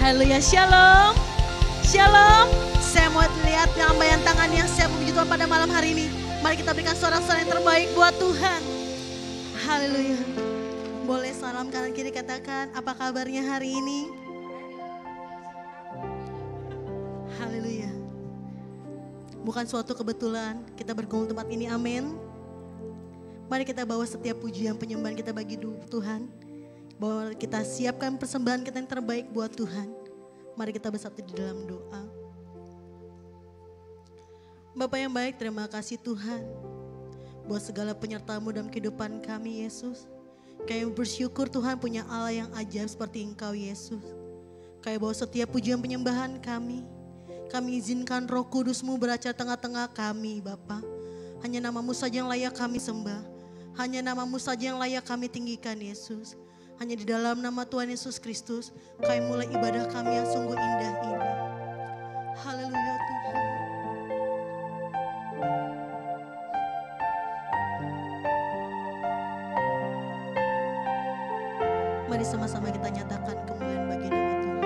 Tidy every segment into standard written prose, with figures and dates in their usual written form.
Haleluya, shalom. Shalom. Saya mau lihat lambaian tangan yang siap memuji Tuhan pada malam hari ini. Mari kita berikan suara-suara yang terbaik buat Tuhan. Haleluya. Boleh salam kanan kiri katakan, apa kabarnya hari ini? Haleluya. Bukan suatu kebetulan kita berkumpul tempat ini, amin. Mari kita bawa setiap pujian penyembahan kita bagi Tuhan. Bahwa kita siapkan persembahan kita yang terbaik buat Tuhan. Mari kita bersatu di dalam doa. Bapa yang baik, terima kasih Tuhan. Buat segala penyertaan-Mu dalam kehidupan kami, Yesus. Kami bersyukur Tuhan punya Allah yang ajaib seperti Engkau, Yesus. Kami bawa setiap pujian penyembahan kami izinkan Roh Kudus-Mu beracara tengah-tengah kami, Bapa. Hanya nama-Mu saja yang layak kami sembah. Hanya nama-Mu saja yang layak kami tinggikan, Yesus. Hanya di dalam nama Tuhan Yesus Kristus, kami mulai ibadah kami yang sungguh indah ini. Haleluya Tuhan. Mari sama-sama kita nyatakan kemuliaan bagi nama Tuhan.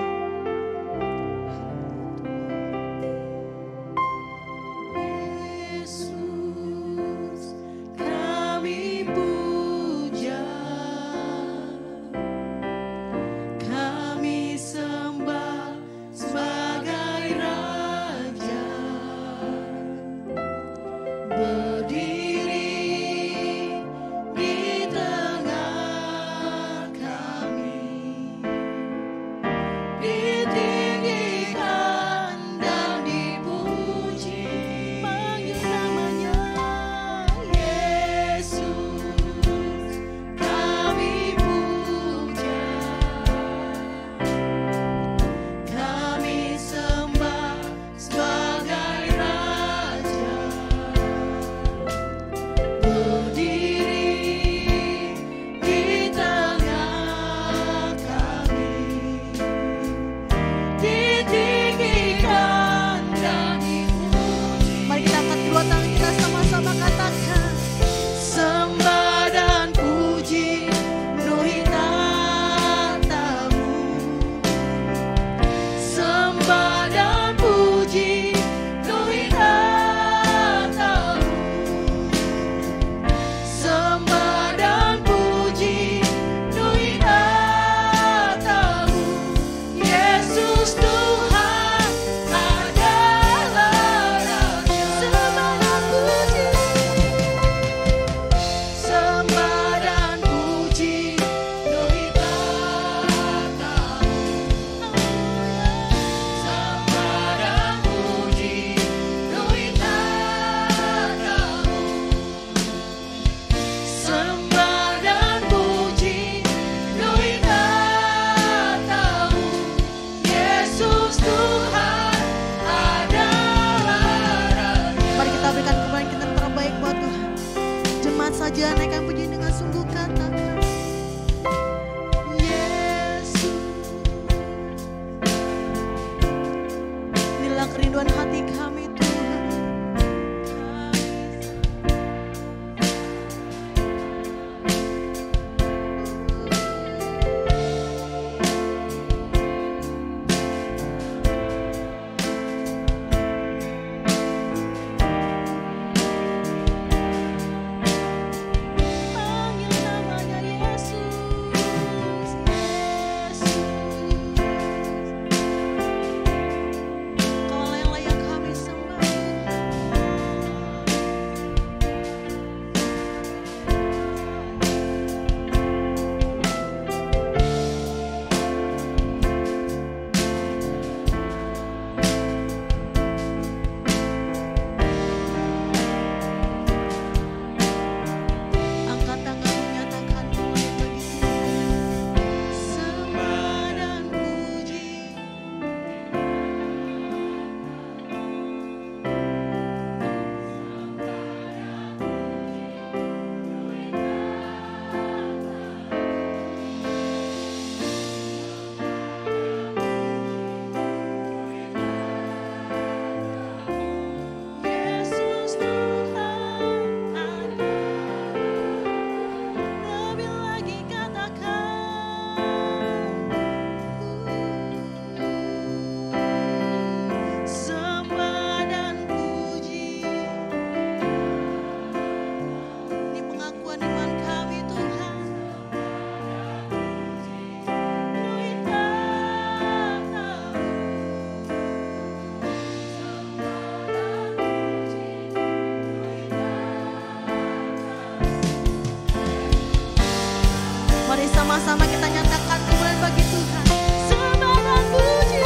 sama-sama kita nyatakan kemuliaan bagi Tuhan. Sembah dan puji.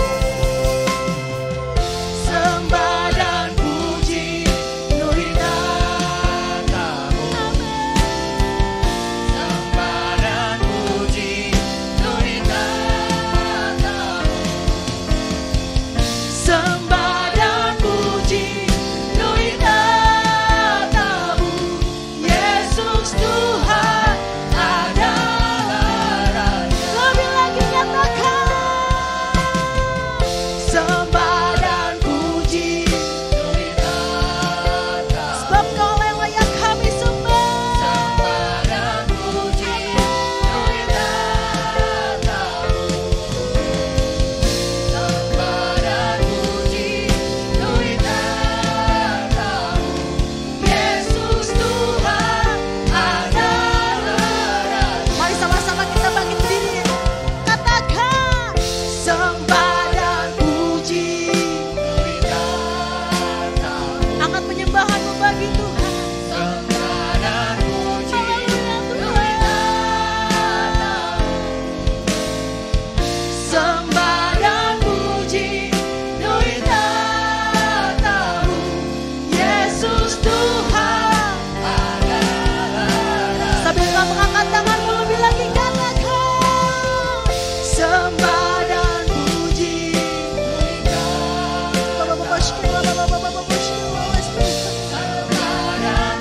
Sembah dan puji nuri namamu. Sembah dan puji nuri namamu. Sembah dan puji nuri namamu. Yesus Tuhan adalah Raja. Lebih lagi nyatakan. Sembah dan puji nuri namamu. Sebab Kau yang layak kami sembah. Sembah dan puji nuri namamu. Sembah dan puji nuri namamu. Yesus Tuhan adalah Raja. Mari sama-sama kita bangkit berdiri. Katakan. Sembah dan puji nuri namamu. Angkat penyembahanmu bagi Tuhan. Sembah dan puji Haleluya nuri Tuhan. namamu. Sembah dan puji nuri namamu. Yesus Tuhan adalah Raja. Sambil kau mengangkat tanganmu lebih lagi katakan. Sembah dan puji nuri namamu. Sembah dan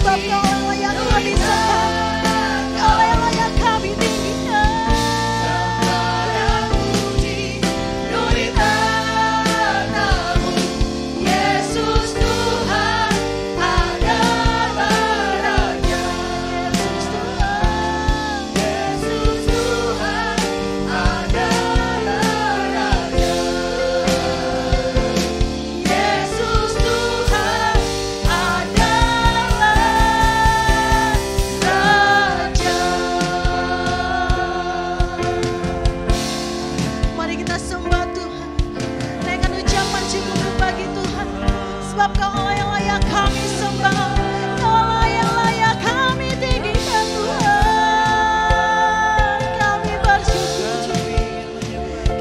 Sebab Kau yang layak kami sembah. Kau yang layak kami tinggikan. Sembah dan puji nuri namamu. Yesus Tuhan adalah Raja. Yesus Tuhan adalah Raja. Yesus Tuhan adalah Raja. Mari kita sembah Tuhan. Naikkan ucapan syukur bagi Tuhan. Sebab Kau Allah yang layak kami sembah. Kau Allah yang layak kami tinggikan Tuhan. Kami bersyukur.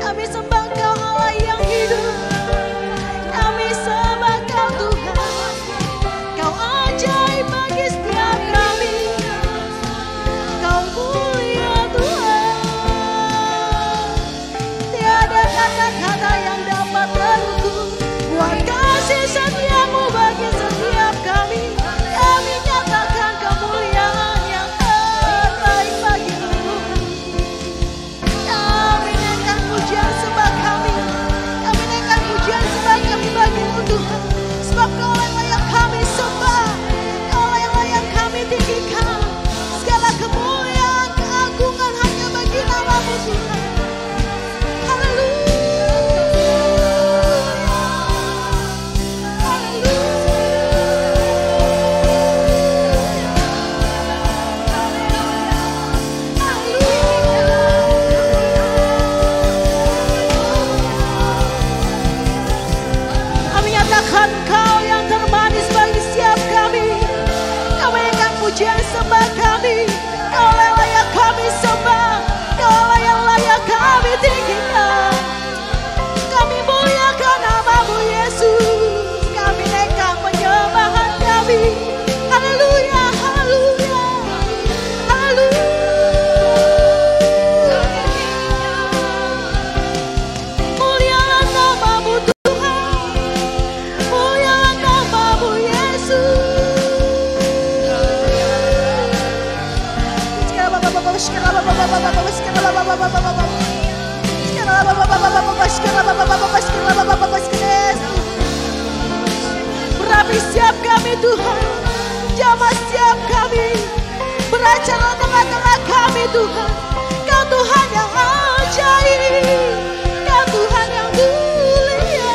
Kami sembah Kau Allah yang hidup. Kami sembah Kau Tuhan. Kau ajaib bagi setiap kami. Kau mulia Tuhan. Tiada kata-kata yang dapat terukur buat kasih setiamu bagi setiap kami. Kami nyatakan kemuliaan yang terbaik bagi-Mu. Kami naikkan pujian sembah kami. Kami naikkan pujian sembah kami bagi-Mu Tuhan. Sebab Kau yang layak kami sembah. Kau yang layak kami tinggikan. Segala kemuliaan, keagungan hanya bagi nama-Mu Tuhan. Kami nyatakan Kau yang termanis bagi setiap kami. Kami akan pujian sembah kami. Kau yang layak kami sembah. Kau yang layak kami tinggikan. Kami muliakan nama-Mu Yesus. Kami naikkan penyembahan kami. Haleluya, haleluya, haleluya. Mulialah nama-Mu Tuhan. Mulialah nama-Mu Yesus. Berapi setiap kami Tuhan. Jamah setiap kami. Beracara tengah-tengah kami Tuhan. Kau Tuhan yang ajaib. Kau Tuhan yang mulia.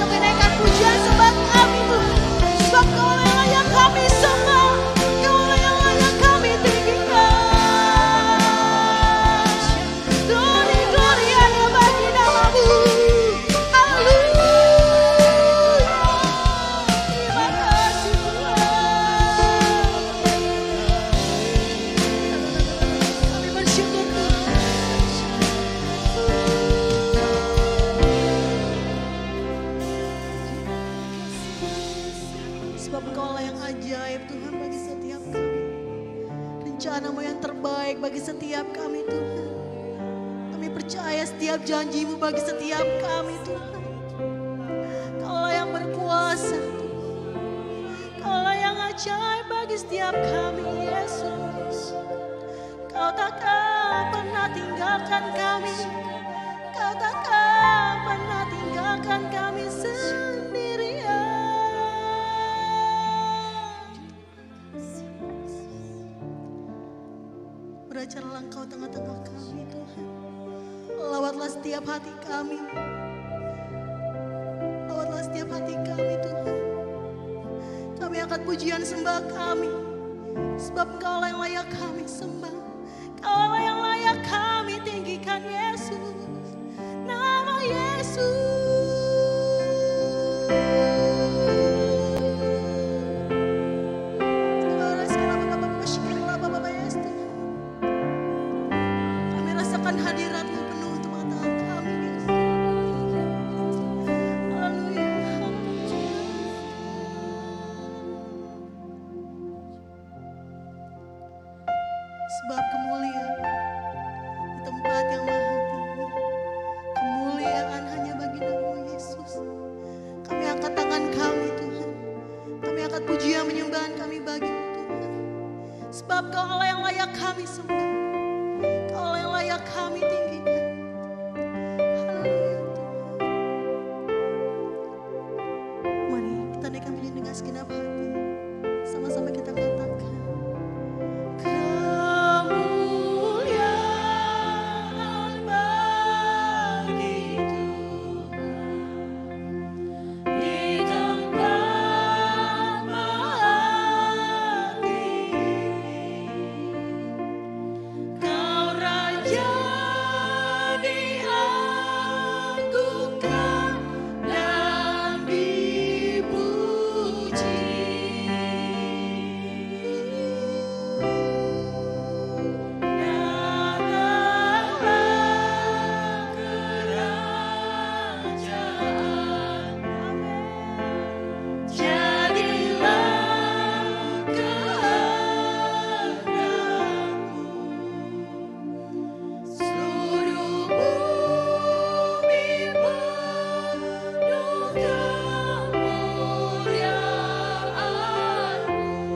Kami naikkan pujian sembah kami Tuhan. Sebab Kau yang layak kami sembah. rencana-Mu yang terbaik bagi setiap kami Tuhan. Kami percaya setiap janji-Mu bagi setiap kami Tuhan. Kaulah yang berkuasa Tuhan. Kaulah yang ajaib bagi setiap kami Yesus. Kau takkan pernah tinggalkan kami. Kau takkan pernah tinggalkan kami sendirian. Beracarlah Engkau tengah-tengah kami Tuhan. Lawatlah setiap hati kami. Lawatlah setiap hati kami Tuhan. Kami angkat pujian sembah kami. Sebab Engkau yang layak kami sembah. Kau yang layak kami tinggikan Yesus. Nama Yesus. Kami rasakan hadirat-Mu penuh tengah-tengah kami Yesus. Haleluya. Sebab kemuliaan di tempat yang maha tinggi, kemuliaan hanya bagi nama Yesus. Kami angkat tangan kami Tuhan. Kami angkat pujian menyembahan kami bagi-Mu Tuhan. Sebab Kau Allah yang layak kami sembah. Kau Allah yang layak kami tinggikan. Haleluya Tuhan. Mari kita naikkan pujian dengan segenap hati. Sama-sama kita katakan. Kemuliaan bagi Tuhan di tempat maha tinggi. Kau Raja diagungkan dan dipuji.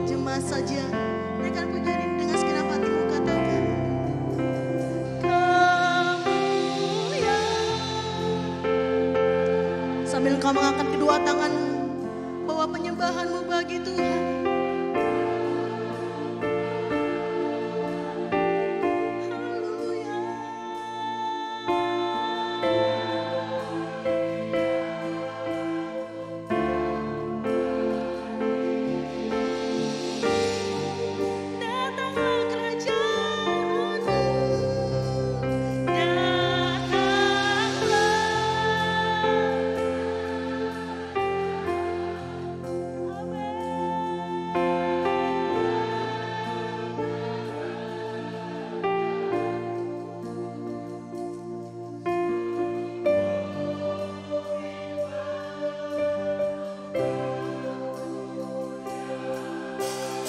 Jemaat saja, naikkan pujian ini dengan segenap hatimu, katakan. Kemuliaan. Sambil engkau mengangkat kedua tanganmu, bawa penyembahanmu bagi Tuhan. Haleluya. Datanglah kerajaan-Mu,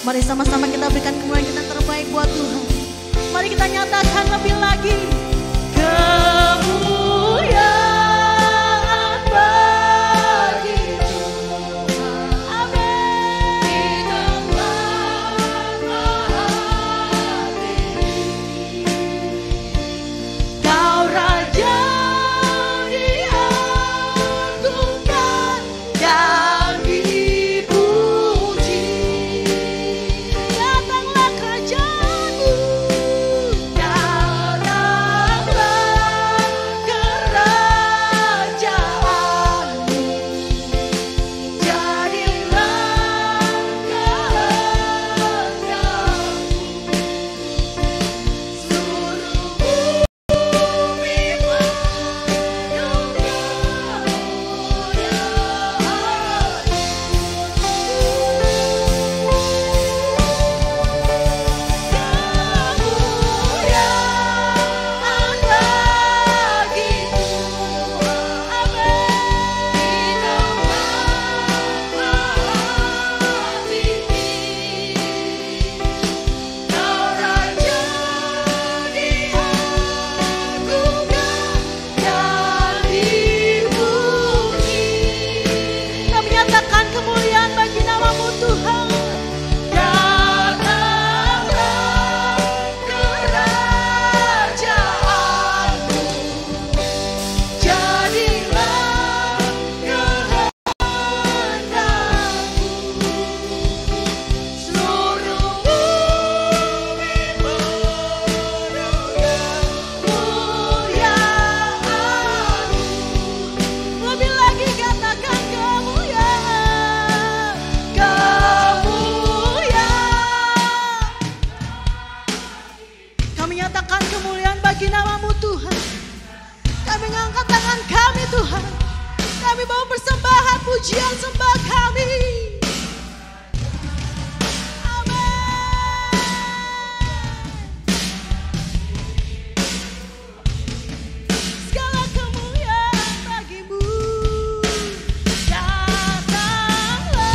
Mari sama-sama kita berikan kemuliaan kita terbaik buat Tuhan. Mari kita nyatakan lebih lagi. Kemuliaan bagi Tuhan. Amin. Di tempat maha tinggi. Kau Raja diagungkan dan dipuji. Datanglah kerajaan-Mu, datanglah bawa persembahan pujian sembah kami. Segala kemuliaan bagimu. Datanglah.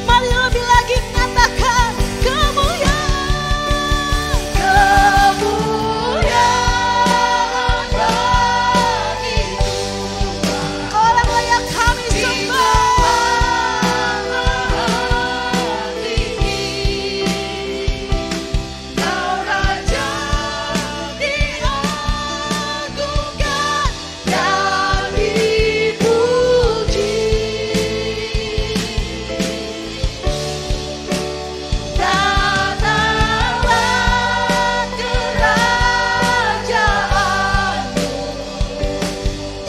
Mari lebih lagi katakan kemuliaan. Kemuliaan bagi Tuhan. Orang layak kami sembah. Kau Raja diagungkan dan dipuji. Datanglah kerajaanmu,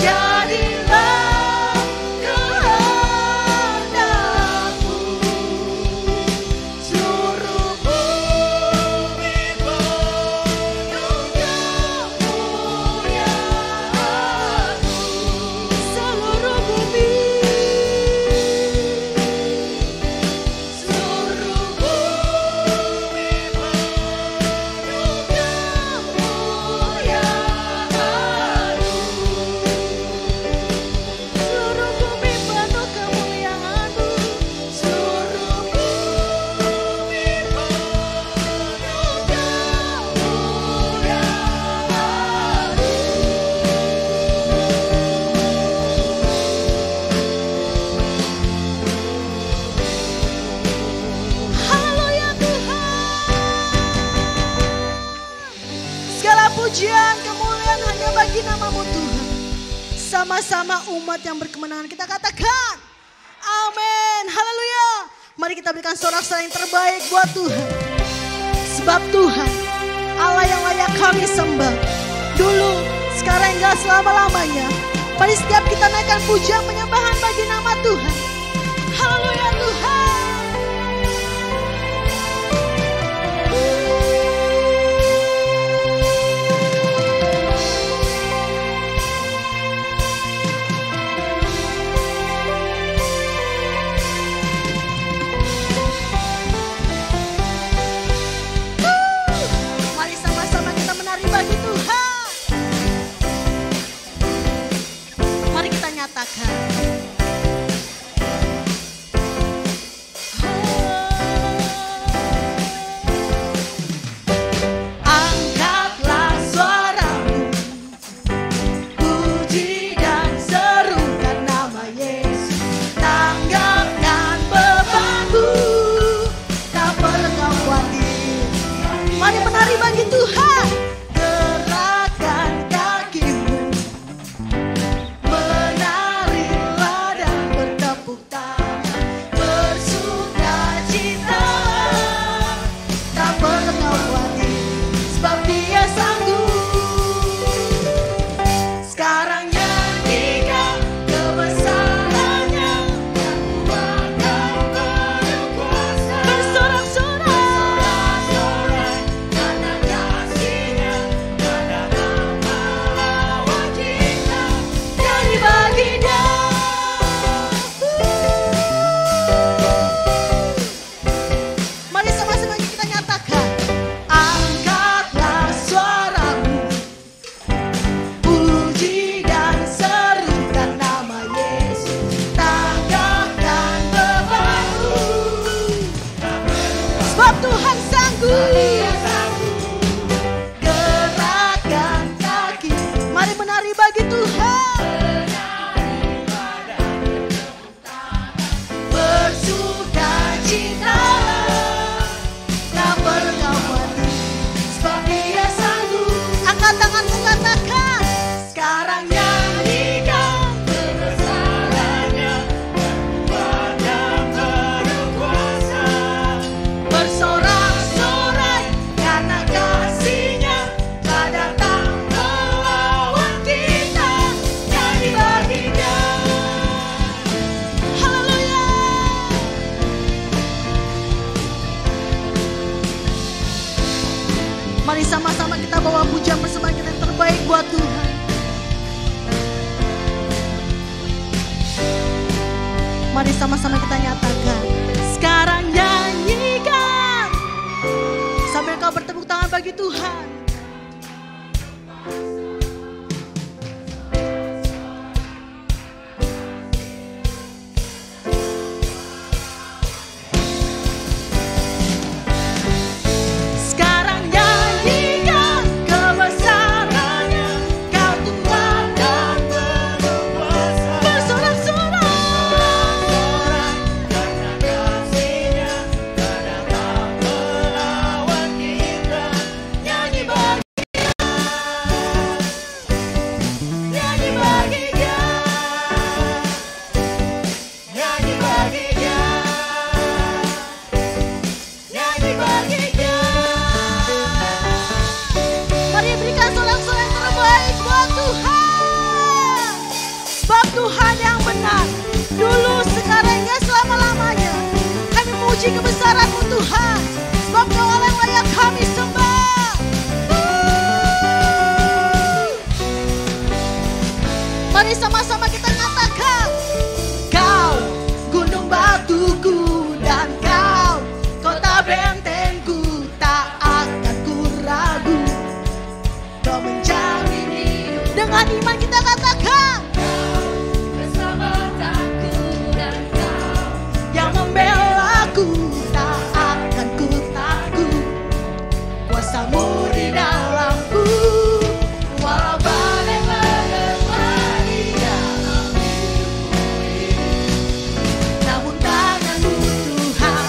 jadilah kehendakmu. Seluruh bumi penuh kemuliaan-Mu. Seluruh bumi. Seluruh bumi penuh kemuliaan-Mu. Seluruh bumi penuh kemuliaan-Mu. Seluruh bumi Haleluya Tuhan. Segala pujian kemuliaan hanya bagi nama-Mu Tuhan. Sama-sama umat yang berkemenangan kita katakan amin. Haleluya. Mari kita berikan sorak-sorai yang terbaik buat Tuhan. Sebab Tuhan Allah yang layak kami sembah. Dulu, sekarang hingga selama-lamanya. Mari setiap kita naikkan pujian penyembahan bagi nama Tuhan. Haleluya Tuhan. Mari sama-sama kita menari bagi Tuhan. Mari kita nyatakan. Angkatlah suaramu, puji dan serukan nama Yesus. Tanggapkan bebanmu, tak perlu kau khawatir. Mari menari bagi Tuhan. Gerakkan kakimu, menarilah dan bertepuk tangan, bersukacita. Tak perlu kau khawatir, sebab Dia sanggup. Sekarang nyanyikan kebesarannya, yang kuat dan berkuasa. Bersorak-sorai. Karena kasih-Nya, karena amarah cinta, nyanyi bagi Dia. Mari sama-sama kita nyatakan. Angkatlah suaramu, puji dan serukan nama Yesus. Tanggapkan bebanmu, Sebab Tuhan sanggup. gerakkan kaki, Mari menari bagi Tuhan. bersukacita. Tak perlu kau khawatir, sebab Dia sanggup. Angkat tanganmu katakan. Sekarang nyanyikan kebesarannya, yang kuat dan berkuasa. Bersorak-sorai Mari sama-sama kita nyatakan. Sekarang nyanyikan sambil kau bertepuk tangan bagi Tuhan. Tuhan yang benar, dulu, sekarang, hingga selama-lamanya. Kami memuji kebesaran-Mu Tuhan, sebab Kau Allah yang layak kami sembah. Mari sama-sama kita nyatakan. Kau gunung batuku dan Kau kota bentengku, tak akan ku ragu. Kau menjamin hidup. Dengan iman kita katakan. Membelaku, tak akan ku takut. Kuasa-Mu di dalamku, walau badai menerpa di dalam hidupku ini. Namun tangan-Mu Tuhan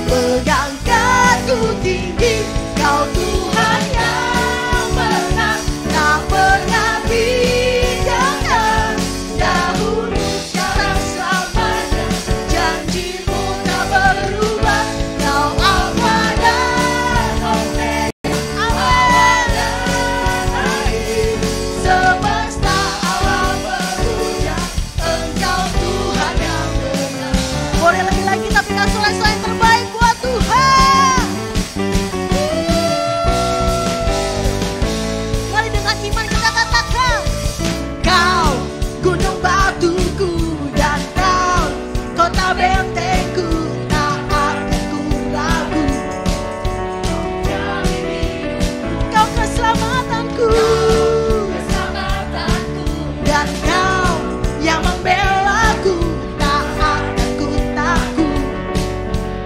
pegangkanku tinggi. Kau Tuhan yang benar, tak pernah tinggalkan. Dahulu, sekarang, selamanya. Janji-Mu tak berubah. Kau Alfa dan Omega, awal dan akhir. Semesta alam memuja Engkau Tuhan yang benar. Boleh lagi-lagi tapi sorak-sorai yang terbaik buat Tuhan. Mari dengan iman kita katakan. Kau gunung batuku dan Kau kota bentengku, tak akan ku ragu. Kau keselamatanku, dan Kau yang membelaku, tak akan ku takut.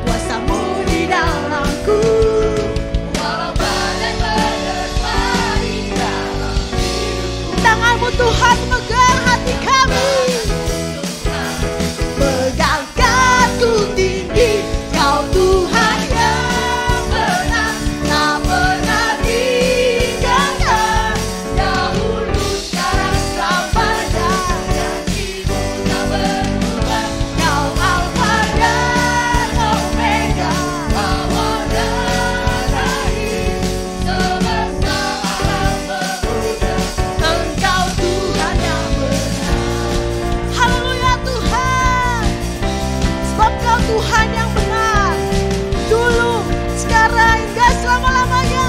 Kuasa-Mu di dalamku, walau badai menerpa di dalam hidupku. Tangan-Mu Tuhan memegang hati kami. Pegangkanku tinggi. Kau Tuhan yang benar, tak pernah tinggalkan. Dahulu, sekarang, selamanya. Janji-Mu tak berubah. Kau Alfa dan Omega, awal dan akhir. Semesta alam memuja Engkau Tuhan yang benar. Haleluya Tuhan, sebab Kau Tuhan yang benar, dulu, sekarang, hingga selama-lamanya.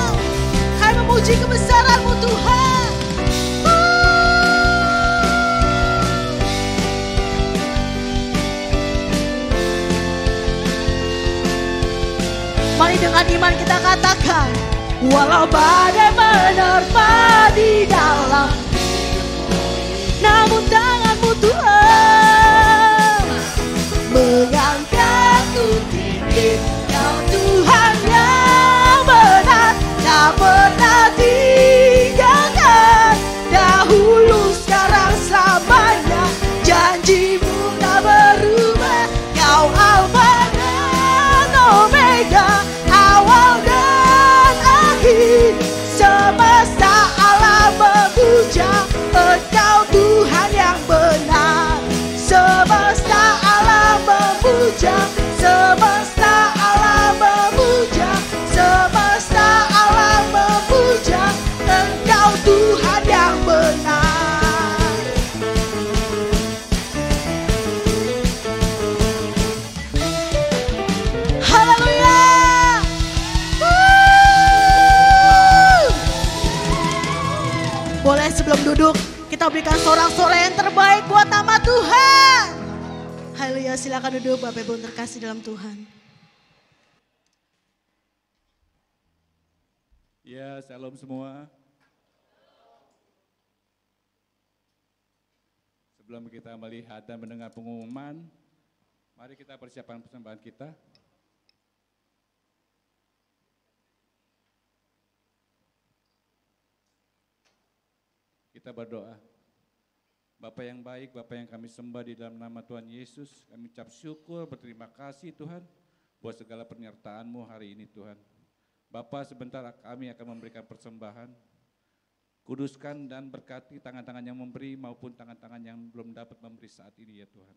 Kami memuji kebesaran-Mu Tuhan. Mari dengan iman kita katakan. Walau badai menerpa di dalam, namun tangan-Mu Tuhan mengangkatku tinggi. Kau Tuhan yang benar, tak pernah tinggalkan. Dahulu, sekarang, selamanya. Janji-Mu tak berubah. Kau Alfa dan Omega, awal dan akhir. Semesta alam memuja Engkau Tuhan yang benar. Semesta alam memuja, semesta alam memuja, semesta alam memuja Engkau Tuhan yang benar. Haleluya. Boleh sebelum duduk kita berikan sorak-sorai yang terbaik buat nama Tuhan. Haleluya, silakan duduk Bapak Ibu terkasih dalam Tuhan. Ya, shalom semua. Sebelum kita melihat dan mendengar pengumuman, mari kita persiapkan persembahan kita. Kita berdoa. Bapa yang baik, Bapa yang kami sembah di dalam nama Tuhan Yesus, kami ucap syukur, berterima kasih Tuhan, buat segala penyertaan-Mu hari ini Tuhan. Bapa, sebentar kami akan memberikan persembahan, kuduskan dan berkati tangan-tangan yang memberi maupun tangan-tangan yang belum dapat memberi saat ini ya Tuhan.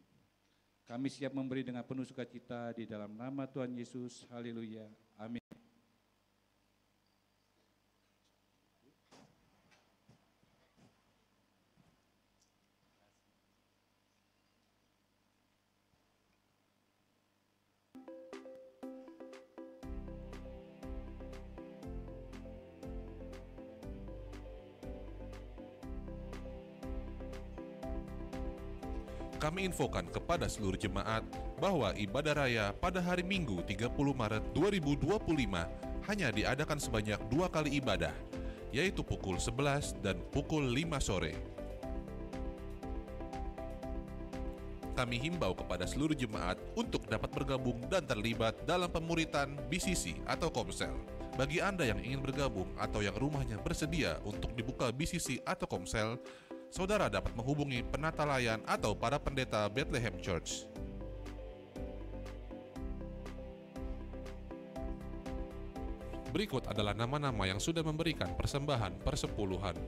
Kami siap memberi dengan penuh sukacita di dalam nama Tuhan Yesus, haleluya, amin. Kami infokan kepada seluruh jemaat bahwa ibadah raya pada hari Minggu 30 Maret 2025 hanya diadakan sebanyak 2 kali ibadah, yaitu pukul 11 dan pukul 5 sore. Kami himbau kepada seluruh jemaat untuk dapat bergabung dan terlibat dalam pemuritan BCC atau Komsel. Bagi Anda yang ingin bergabung atau yang rumahnya bersedia untuk dibuka BCC atau Komsel, saudara dapat menghubungi penata layan atau para pendeta Bethlehem Church. Berikut adalah nama-nama yang sudah memberikan persembahan persepuluhan.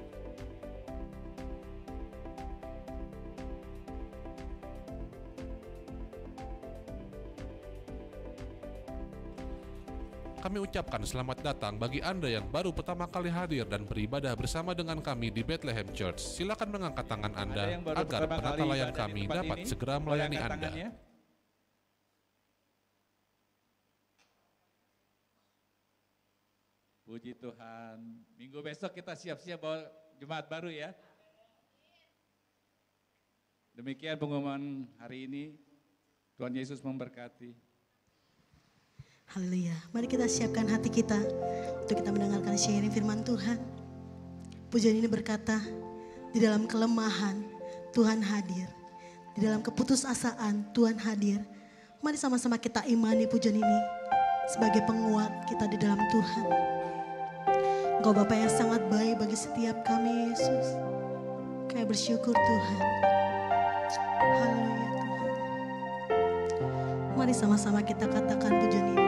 Kami ucapkan selamat datang bagi Anda yang baru pertama kali hadir dan beribadah bersama dengan kami di Bethlehem Church. Silakan mengangkat tangan Anda agar penata layan kami dapat segera melayani Anda. Puji Tuhan. Minggu besok kita siap-siap bawa jemaat baru ya. Demikian pengumuman hari ini. Tuhan Yesus memberkati. Haleluya. Mari kita siapkan hati kita untuk kita mendengarkan sharing firman Tuhan. Pujian ini berkata, di dalam kelemahan Tuhan hadir. Di dalam keputusasaan Tuhan hadir. Mari sama-sama kita imani pujian ini sebagai penguat kita di dalam Tuhan. Engkau Bapa yang sangat baik bagi setiap kami Yesus. Kami bersyukur Tuhan. Haleluya Tuhan. Mari sama-sama kita katakan pujian ini.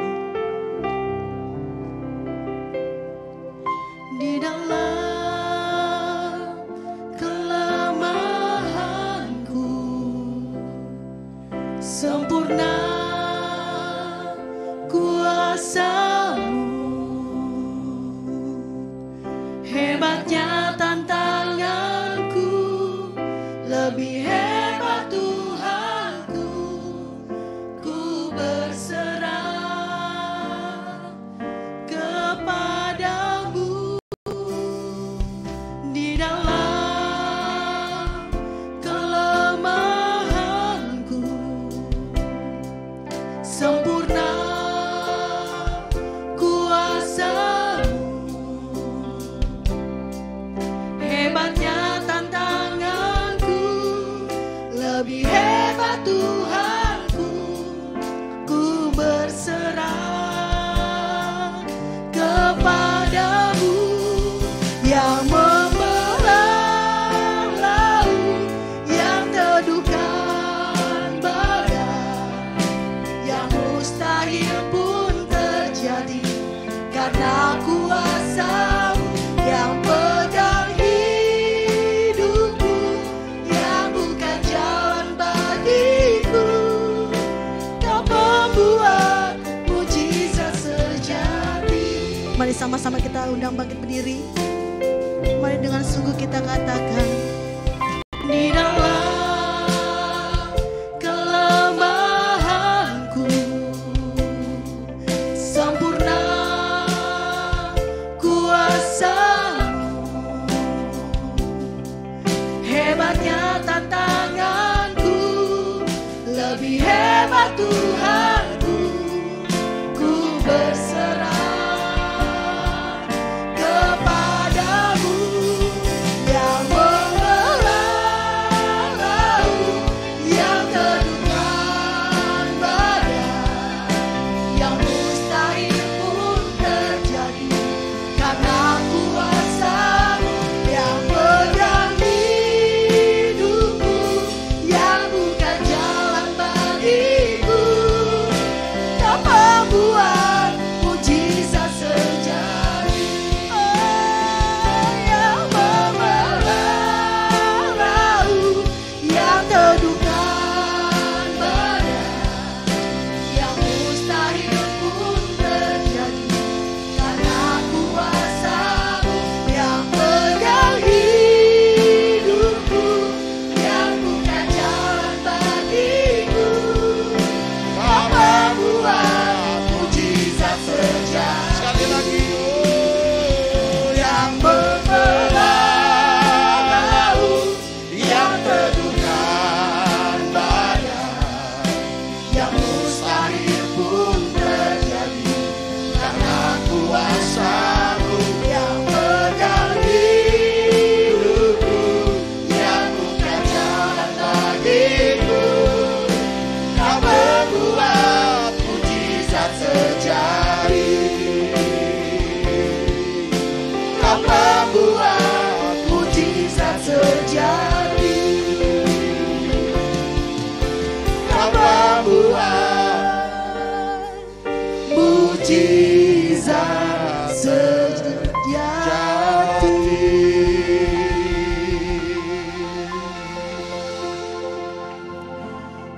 Di dalam kelemahanku sempurna kuasa-Mu, hebatnya tantanganku, lebih hebat Tuhanku, ku berserah kepadamu. Di dalam kelemahanku sempurna kuasa-Mu, hebatnya tantanganku, lebih hebat Tuhanku, ku berserah kepadamu. Yang membelah laut, yang teduhkan badai, yang mustahil pun terjadi karena kuasa-Mu, yang pegang hidupku, yang bukan jalan bagiku, Kau pembuat mujizat sejati. Mari sama-sama kita undang bangkit berdiri. Mari dengan sungguh kita katakan, di dalam kelemahanku sempurna kuasa-Mu, hebatnya tantanganku, lebih Tuhanku, ku berserah kepadamu yang mengelola laut, yang teduhkan badai, yang mustahil pun terjadi karena kuasa-Mu yang pegang hidupku, yang buka jalan bagiku. Kau membuat mujizat sejati, yang memegang laut, yang teduhkan badai, yang mustahil pun terjadi karena kuasa-Mu yang pegang hidupku, yang buka jalan bagiku. Kau membuat mujizat sejati. Sekali lagi. Yang memegang laut, yang teduhkan badai, yang mustahil pun terjadi karena kuasa-Mu yang pegang hidupku, yang buka jalan bagiku. Kau membuat mujizat sejati. Kau membuat mujizat sejati. Kau membuat mujizat sejati.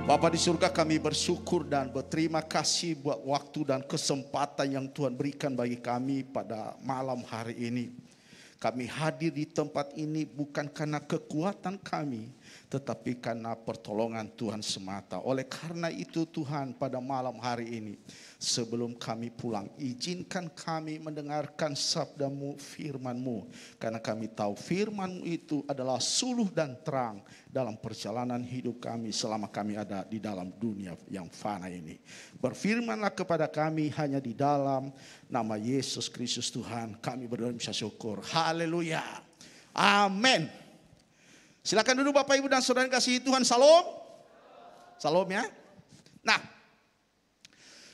Bapa di surga, kami bersyukur dan berterima kasih buat waktu dan kesempatan yang Tuhan berikan bagi kami pada malam hari ini. Kami hadir di tempat ini bukan karena kekuatan kami, tetapi karena pertolongan Tuhan semata. Oleh karena itu Tuhan, pada malam hari ini, sebelum kami pulang, izinkan kami mendengarkan sabda-Mu, firman-Mu. Karena kami tahu firman-Mu itu adalah suluh dan terang dalam perjalanan hidup kami selama kami ada di dalam dunia yang fana ini. Berfirmanlah kepada kami hanya di dalam nama Yesus Kristus Tuhan. Kami berdoa bisa syukur. Haleluya. Amin. Silakan duduk Bapak Ibu dan Saudara yang kasih Tuhan. Salam. Salam ya. Nah,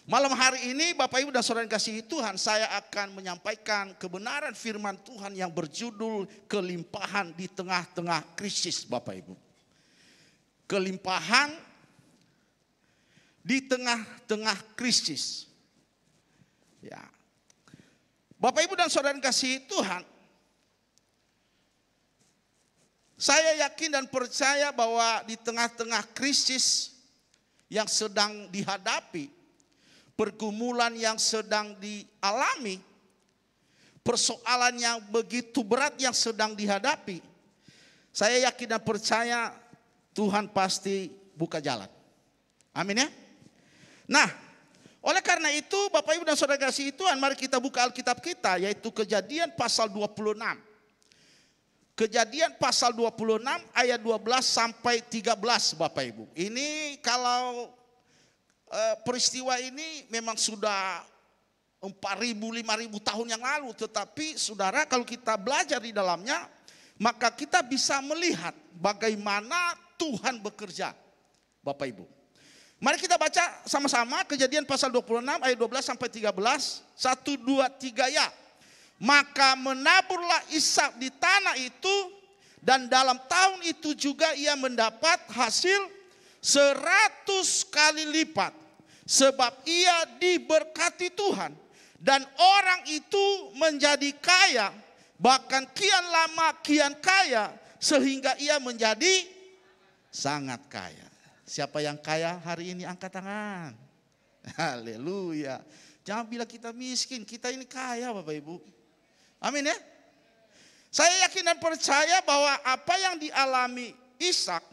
malam hari ini Bapak Ibu dan Saudara yang kasih Tuhan, saya akan menyampaikan kebenaran firman Tuhan yang berjudul kelimpahan di tengah-tengah krisis, Bapak Ibu. Kelimpahan di tengah-tengah krisis. Ya. Bapak Ibu dan Saudara yang kasih Tuhan, saya yakin dan percaya bahwa di tengah-tengah krisis yang sedang dihadapi, pergumulan yang sedang dialami, persoalan yang begitu berat yang sedang dihadapi, saya yakin dan percaya Tuhan pasti buka jalan. Amin ya. Nah, oleh karena itu Bapak Ibu dan Saudara kasih Tuhan, mari kita buka Alkitab kita, yaitu Kejadian pasal 26. Kejadian pasal 26 ayat 12 sampai 13 Bapak Ibu. Ini kalau peristiwa ini memang sudah 4.000, 5.000 tahun yang lalu. Tetapi saudara, kalau kita belajar di dalamnya, maka kita bisa melihat bagaimana Tuhan bekerja. Bapak Ibu, mari kita baca sama-sama Kejadian pasal 26 ayat 12 sampai 13. 1, 2, 3 ya. Maka menaburlah Ishak di tanah itu, dan dalam tahun itu juga ia mendapat hasil 100 kali lipat, sebab ia diberkati Tuhan, dan orang itu menjadi kaya, bahkan kian lama kian kaya, sehingga ia menjadi sangat kaya. Siapa yang kaya hari ini angkat tangan. Haleluya. Jangan bilang kita miskin, kita ini kaya Bapak Ibu. Amin ya. Saya yakin dan percaya bahwa apa yang dialami Ishak,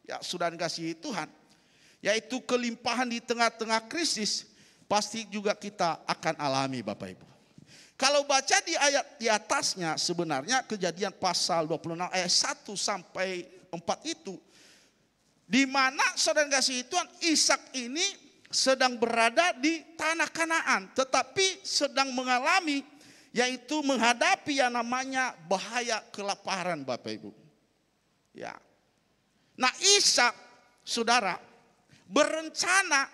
ya sudah dikasihi Tuhan, yaitu kelimpahan di tengah-tengah krisis, pasti juga kita akan alami Bapak Ibu. Kalau baca di ayat di atasnya, sebenarnya Kejadian pasal 26 ayat 1 sampai 4 itu, di mana saudara kasih Tuhan, Ishak ini sedang berada di tanah Kanaan, tetapi sedang mengalami, yaitu menghadapi yang namanya bahaya kelaparan, Bapak Ibu. Ya. Nah, Ishak, saudara, berencana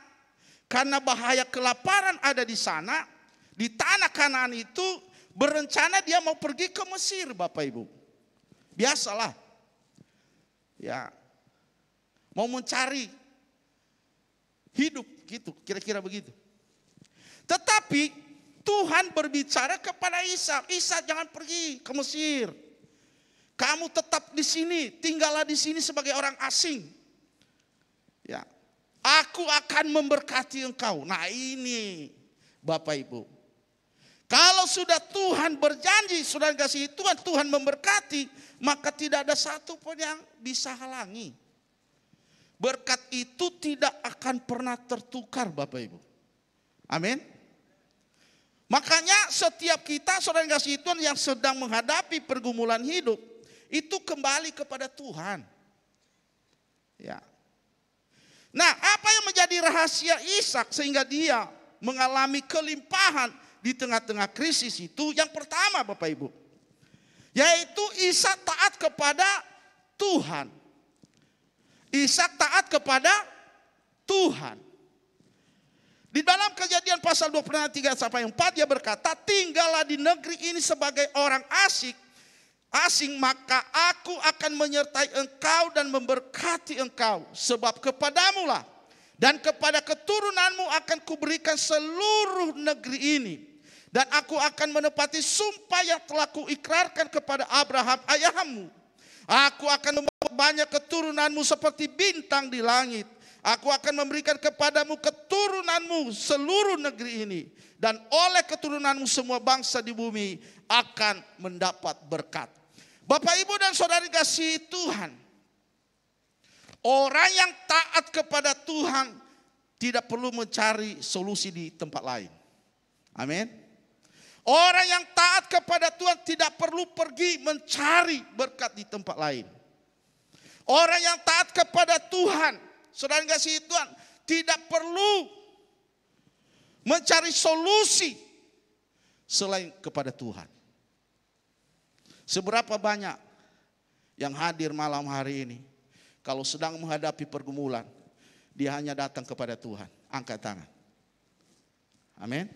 karena bahaya kelaparan ada di sana, di tanah Kanaan itu, berencana dia mau pergi ke Mesir, Bapak Ibu. Biasalah. Ya. Mau mencari hidup gitu, kira-kira begitu. Tetapi Tuhan berbicara kepada Ishak, Ishak jangan pergi ke Mesir. Kamu tetap di sini, tinggallah di sini sebagai orang asing. Ya. Aku akan memberkati engkau. Nah, ini Bapak Ibu. Kalau sudah Tuhan berjanji, sudah kasih Tuhan memberkati, maka tidak ada satu pun yang bisa halangi. Berkat itu tidak akan pernah tertukar, Bapak Ibu. Amin. Makanya setiap kita, saudara kasih Tuhan, yang sedang menghadapi pergumulan hidup, itu kembali kepada Tuhan. Ya. Nah, apa yang menjadi rahasia Ishak sehingga dia mengalami kelimpahan di tengah-tengah krisis itu? Yang pertama, Bapak Ibu, yaitu Ishak taat kepada Tuhan. Ishak taat kepada Tuhan. Di dalam Kejadian pasal 23-4 dia berkata, tinggallah di negeri ini sebagai orang asing, maka aku akan menyertai engkau dan memberkati engkau. Sebab kepadamu lah dan kepada keturunanmu akan kuberikan seluruh negeri ini. Dan aku akan menepati sumpah yang telah kuikrarkan kepada Abraham ayahmu. Aku akan membuat banyak keturunanmu seperti bintang di langit. Aku akan memberikan kepadamu keturunanmu seluruh negeri ini. Dan oleh keturunanmu semua bangsa di bumi akan mendapat berkat. Bapak, Ibu, dan saudari kasih Tuhan, orang yang taat kepada Tuhan tidak perlu mencari solusi di tempat lain. Amin. Orang yang taat kepada Tuhan tidak perlu pergi mencari berkat di tempat lain. Orang yang taat kepada Tuhan, saudara kasih Tuhan, tidak perlu mencari solusi selain kepada Tuhan. Seberapa banyak yang hadir malam hari ini, kalau sedang menghadapi pergumulan, dia hanya datang kepada Tuhan. Angkat tangan. Amin.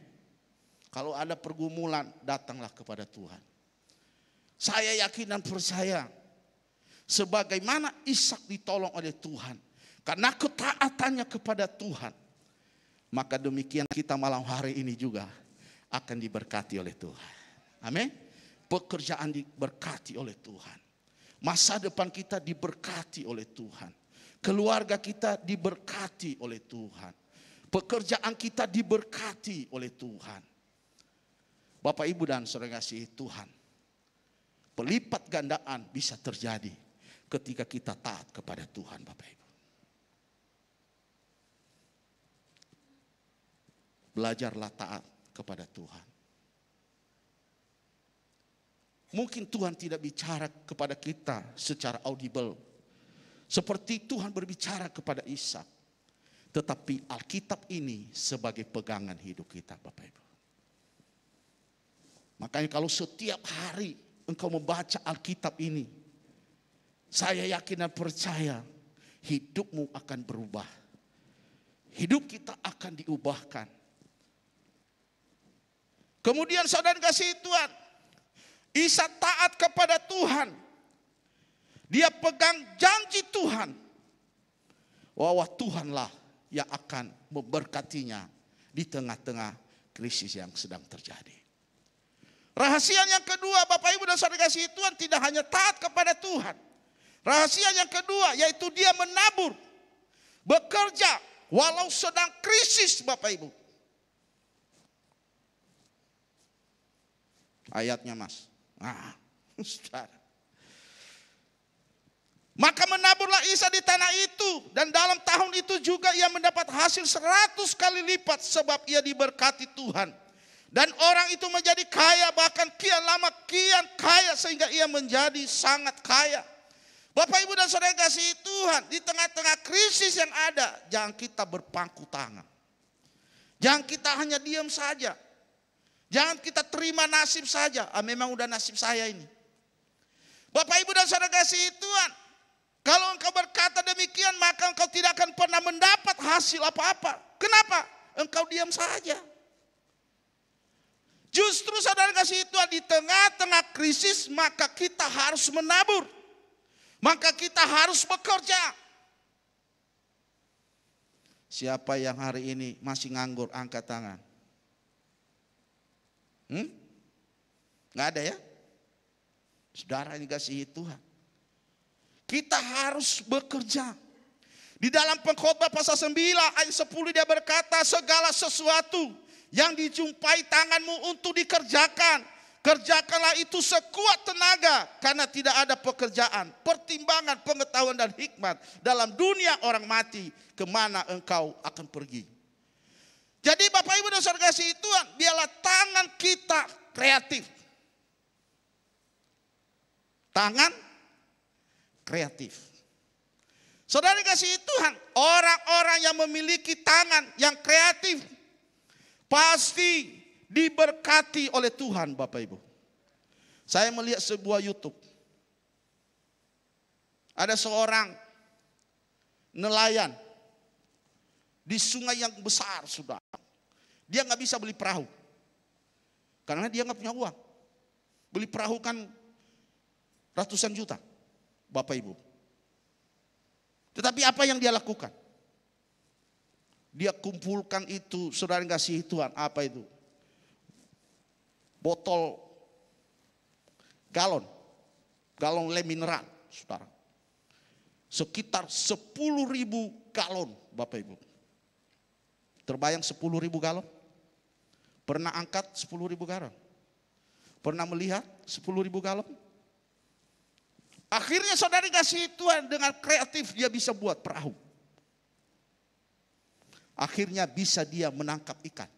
Kalau ada pergumulan, datanglah kepada Tuhan. Saya yakin dan percaya, sebagaimana Ishak ditolong oleh Tuhan, karena ketaatannya kepada Tuhan, maka demikian kita malam hari ini juga akan diberkati oleh Tuhan. Amin. Pekerjaan diberkati oleh Tuhan. Masa depan kita diberkati oleh Tuhan. Keluarga kita diberkati oleh Tuhan. Pekerjaan kita diberkati oleh Tuhan. Bapak, Ibu, dan saudara kasih Tuhan, pelipat gandaan bisa terjadi ketika kita taat kepada Tuhan, Bapak Ibu. Belajarlah taat kepada Tuhan. Mungkin Tuhan tidak bicara kepada kita secara audible, seperti Tuhan berbicara kepada Ishak. Tetapi Alkitab ini sebagai pegangan hidup kita, Bapak Ibu. Makanya kalau setiap hari engkau membaca Alkitab ini, saya yakin dan percaya hidupmu akan berubah. Hidup kita akan diubahkan. Kemudian saudara kasih Tuhan, Ishak taat kepada Tuhan. Dia pegang janji Tuhan, bahwa Tuhanlah yang akan memberkatinya di tengah-tengah krisis yang sedang terjadi. Rahasia yang kedua, Bapak, Ibu, dan saudara kasih Tuhan, tidak hanya taat kepada Tuhan. Rahasia yang kedua yaitu dia menabur, bekerja walau sedang krisis, Bapak Ibu. Ayatnya, Mas. Nah, saudara. Maka menaburlah Ishak di tanah itu, dan dalam tahun itu juga ia mendapat hasil 100 kali lipat, sebab ia diberkati Tuhan. Dan orang itu menjadi kaya, bahkan kian lama kian kaya, sehingga ia menjadi sangat kaya. Bapak, Ibu, dan saudara kasih Tuhan, di tengah-tengah krisis yang ada, jangan kita berpangku tangan. Jangan kita hanya diam saja. Jangan kita terima nasib saja. Memang udah nasib saya ini. Bapak Ibu dan Saudara kasih Tuhan, kalau engkau berkata demikian, maka engkau tidak akan pernah mendapat hasil apa-apa. Kenapa? Engkau diam saja. Justru saudara kasih Tuhan, di tengah-tengah krisis maka kita harus menabur. Maka kita harus bekerja. Siapa yang hari ini masih nganggur, angkat tangan. Nggak ada ya? Saudara yang dikasihi Tuhan, kita harus bekerja. Di dalam Pengkhotbah pasal 9 ayat 10 dia berkata, segala sesuatu yang dijumpai tanganmu untuk dikerjakan, kerjakanlah itu sekuat tenaga, karena tidak ada pekerjaan, pertimbangan, pengetahuan dan hikmat dalam dunia orang mati, kemana engkau akan pergi. Jadi Bapak Ibu dan Saudara kasih Tuhan, biarlah tangan kita kreatif. Tangan kreatif. Saudara kasih Tuhan, orang-orang yang memiliki tangan yang kreatif pasti diberkati oleh Tuhan, Bapak Ibu. Saya melihat sebuah YouTube. Ada seorang nelayan di sungai yang besar, sudah. Dia nggak bisa beli perahu karena dia nggak punya uang. Beli perahu kan ratusan juta, Bapak Ibu. Tetapi apa yang dia lakukan? Dia kumpulkan itu, saudara kasih Tuhan, apa itu? Botol galon le mineral, saudara. Sekitar 10.000 galon, Bapak Ibu. Terbayang 10.000 galon? Pernah angkat 10.000 galon? Pernah melihat 10.000 galon? Akhirnya saudara kasih Tuhan, dengan kreatif dia bisa buat perahu. Akhirnya bisa dia menangkap ikan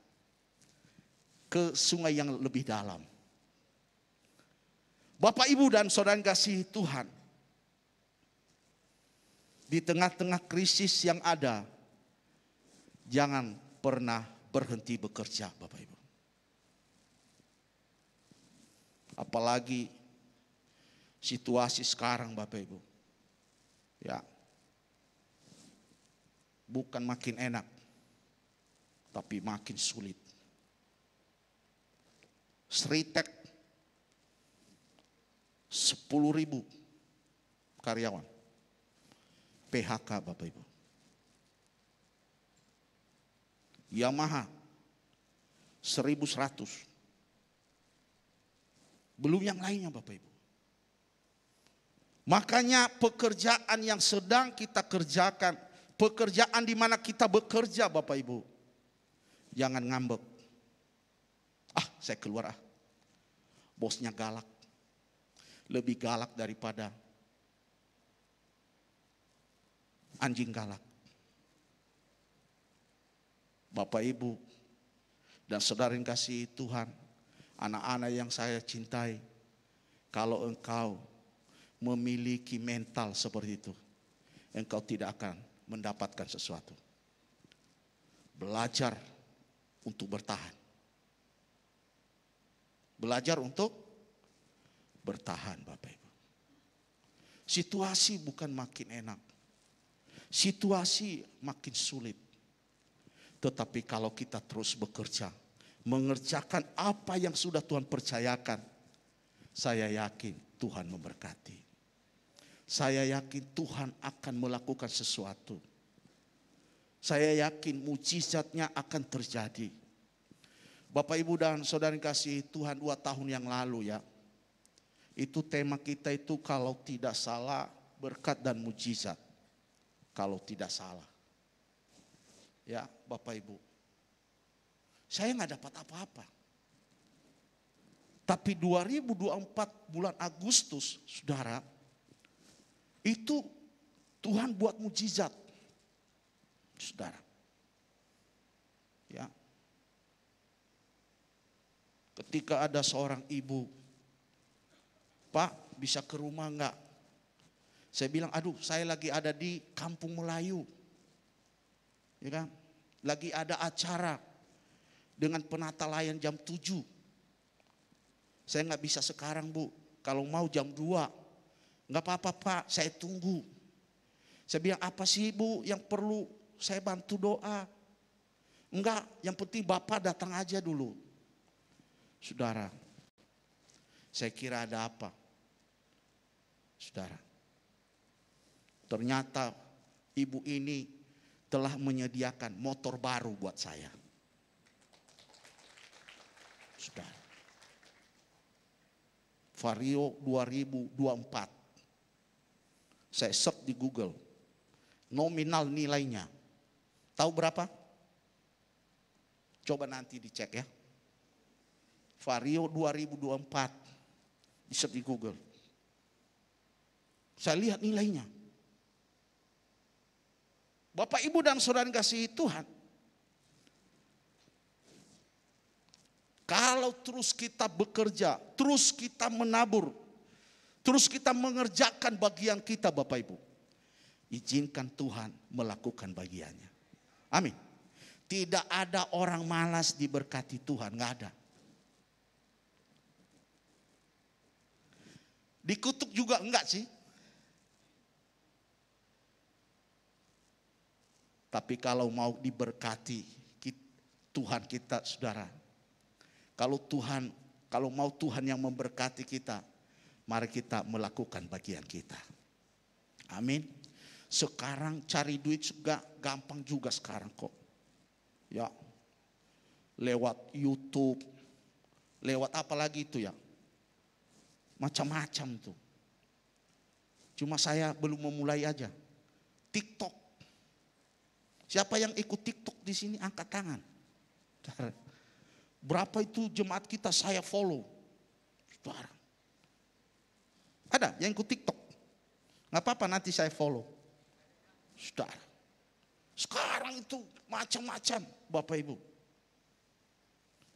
ke sungai yang lebih dalam. Bapak Ibu dan saudara kasih Tuhan, di tengah-tengah krisis yang ada, jangan pernah berhenti bekerja, Bapak Ibu. Apalagi situasi sekarang, Bapak Ibu. Ya. Bukan makin enak, tapi makin sulit. Sritek 10.000 karyawan PHK, Bapak Ibu. Yamaha 1.100. Belum yang lainnya, Bapak Ibu. Makanya pekerjaan yang sedang kita kerjakan, pekerjaan di mana kita bekerja, Bapak Ibu, jangan ngambek. Saya keluar bosnya galak, lebih galak daripada anjing galak. Bapak Ibu dan saudara yang kasih Tuhan, anak-anak yang saya cintai, kalau engkau memiliki mental seperti itu, engkau tidak akan mendapatkan sesuatu. Belajar untuk bertahan. Belajar untuk bertahan, Bapak Ibu. Situasi bukan makin enak. Situasi makin sulit. Tetapi kalau kita terus bekerja, mengerjakan apa yang sudah Tuhan percayakan, saya yakin Tuhan memberkati. Saya yakin Tuhan akan melakukan sesuatu. Saya yakin mujizatnya akan terjadi. Bapak Ibu dan saudara kasih Tuhan, 2 tahun yang lalu ya, itu tema kita itu kalau tidak salah berkat dan mujizat. Kalau tidak salah. Ya Bapak Ibu, saya nggak dapat apa-apa. Tapi 2024 bulan Agustus, saudara, itu Tuhan buat mujizat, saudara. Ya. Ketika ada seorang ibu, Pak bisa ke rumah enggak? Saya bilang, aduh saya lagi ada di Kampung Melayu. Ya kan? Lagi ada acara. dengan penata layan jam 7. Saya nggak bisa sekarang Bu, kalau mau jam 2. Nggak apa-apa Pak, saya tunggu. Saya bilang, apa sih Bu yang perlu saya bantu doa? Enggak, yang penting Bapak datang aja dulu. Saudara, saya kira ada apa? Saudara, ternyata ibu ini telah menyediakan motor baru buat saya. Saudara, Vario 2024. Saya search di Google. Nominal nilainya. Tahu berapa? Coba nanti dicek ya. Vario 2024. Di search di Google. Saya lihat nilainya. Bapak, Ibu dan Saudara kasih Tuhan. Kalau terus kita bekerja, terus kita menabur, terus kita mengerjakan bagian kita Bapak Ibu, izinkan Tuhan melakukan bagiannya. Amin. Tidak ada orang malas diberkati Tuhan, nggak ada. Dikutuk juga enggak sih? Tapi kalau mau diberkati Tuhan kita, saudara. Kalau mau Tuhan yang memberkati kita, mari kita melakukan bagian kita. Amin. Sekarang cari duit juga gampang juga sekarang kok. Ya. Lewat YouTube. Lewat apa lagi itu ya? Macam-macam tuh. Cuma saya belum memulai aja. TikTok. Siapa yang ikut TikTok di sini angkat tangan. Berapa itu jemaat kita saya follow. Saudara. Ada yang ikut TikTok? Nggak apa-apa nanti saya follow. Saudara. Sekarang itu macam-macam Bapak Ibu.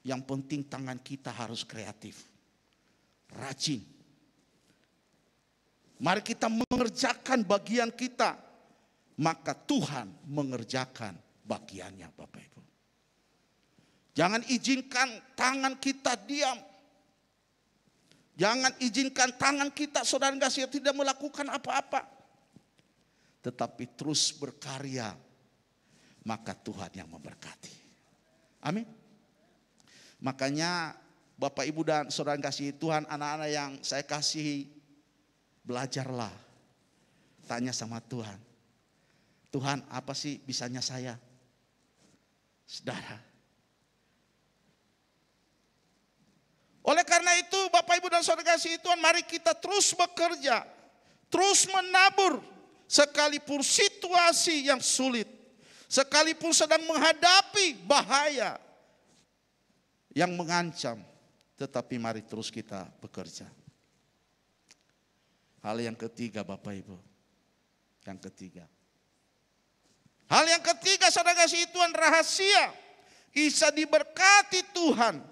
Yang penting tangan kita harus kreatif. Rajin. Mari kita mengerjakan bagian kita. Maka Tuhan mengerjakan bagiannya Bapak Ibu. Jangan izinkan tangan kita diam. Jangan izinkan tangan kita saudara kasih tidak melakukan apa-apa. Tetapi terus berkarya. Maka Tuhan yang memberkati. Amin. Makanya Bapak Ibu dan saudara kasih Tuhan, anak-anak yang saya kasih, belajarlah. Tanya sama Tuhan. Tuhan, apa sih bisanya saya? Saudara. Oleh karena itu Bapak Ibu dan saudara kasih Tuhan, mari kita terus bekerja. Terus menabur. Sekalipun situasi yang sulit. Sekalipun sedang menghadapi bahaya yang mengancam. Tetapi mari terus kita bekerja. Hal yang ketiga Bapak Ibu. Yang ketiga. Hal yang ketiga saudara kasih Tuhan, rahasia Isa diberkati Tuhan.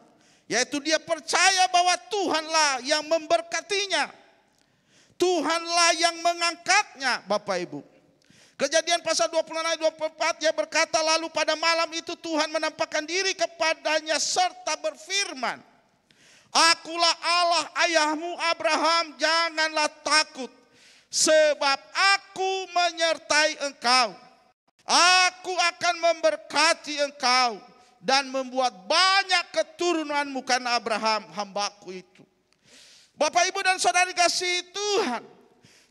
Yaitu dia percaya bahwa Tuhanlah yang memberkatinya. Tuhanlah yang mengangkatnya Bapak Ibu. Kejadian pasal 26 ayat 24 dia berkata, lalu pada malam itu Tuhan menampakkan diri kepadanya serta berfirman, Akulah Allah ayahmu Abraham, janganlah takut, sebab aku menyertai engkau. Aku akan memberkati engkau dan membuat banyak keturunanmu karena Abraham hambaku itu. Bapak Ibu dan saudari kasih Tuhan,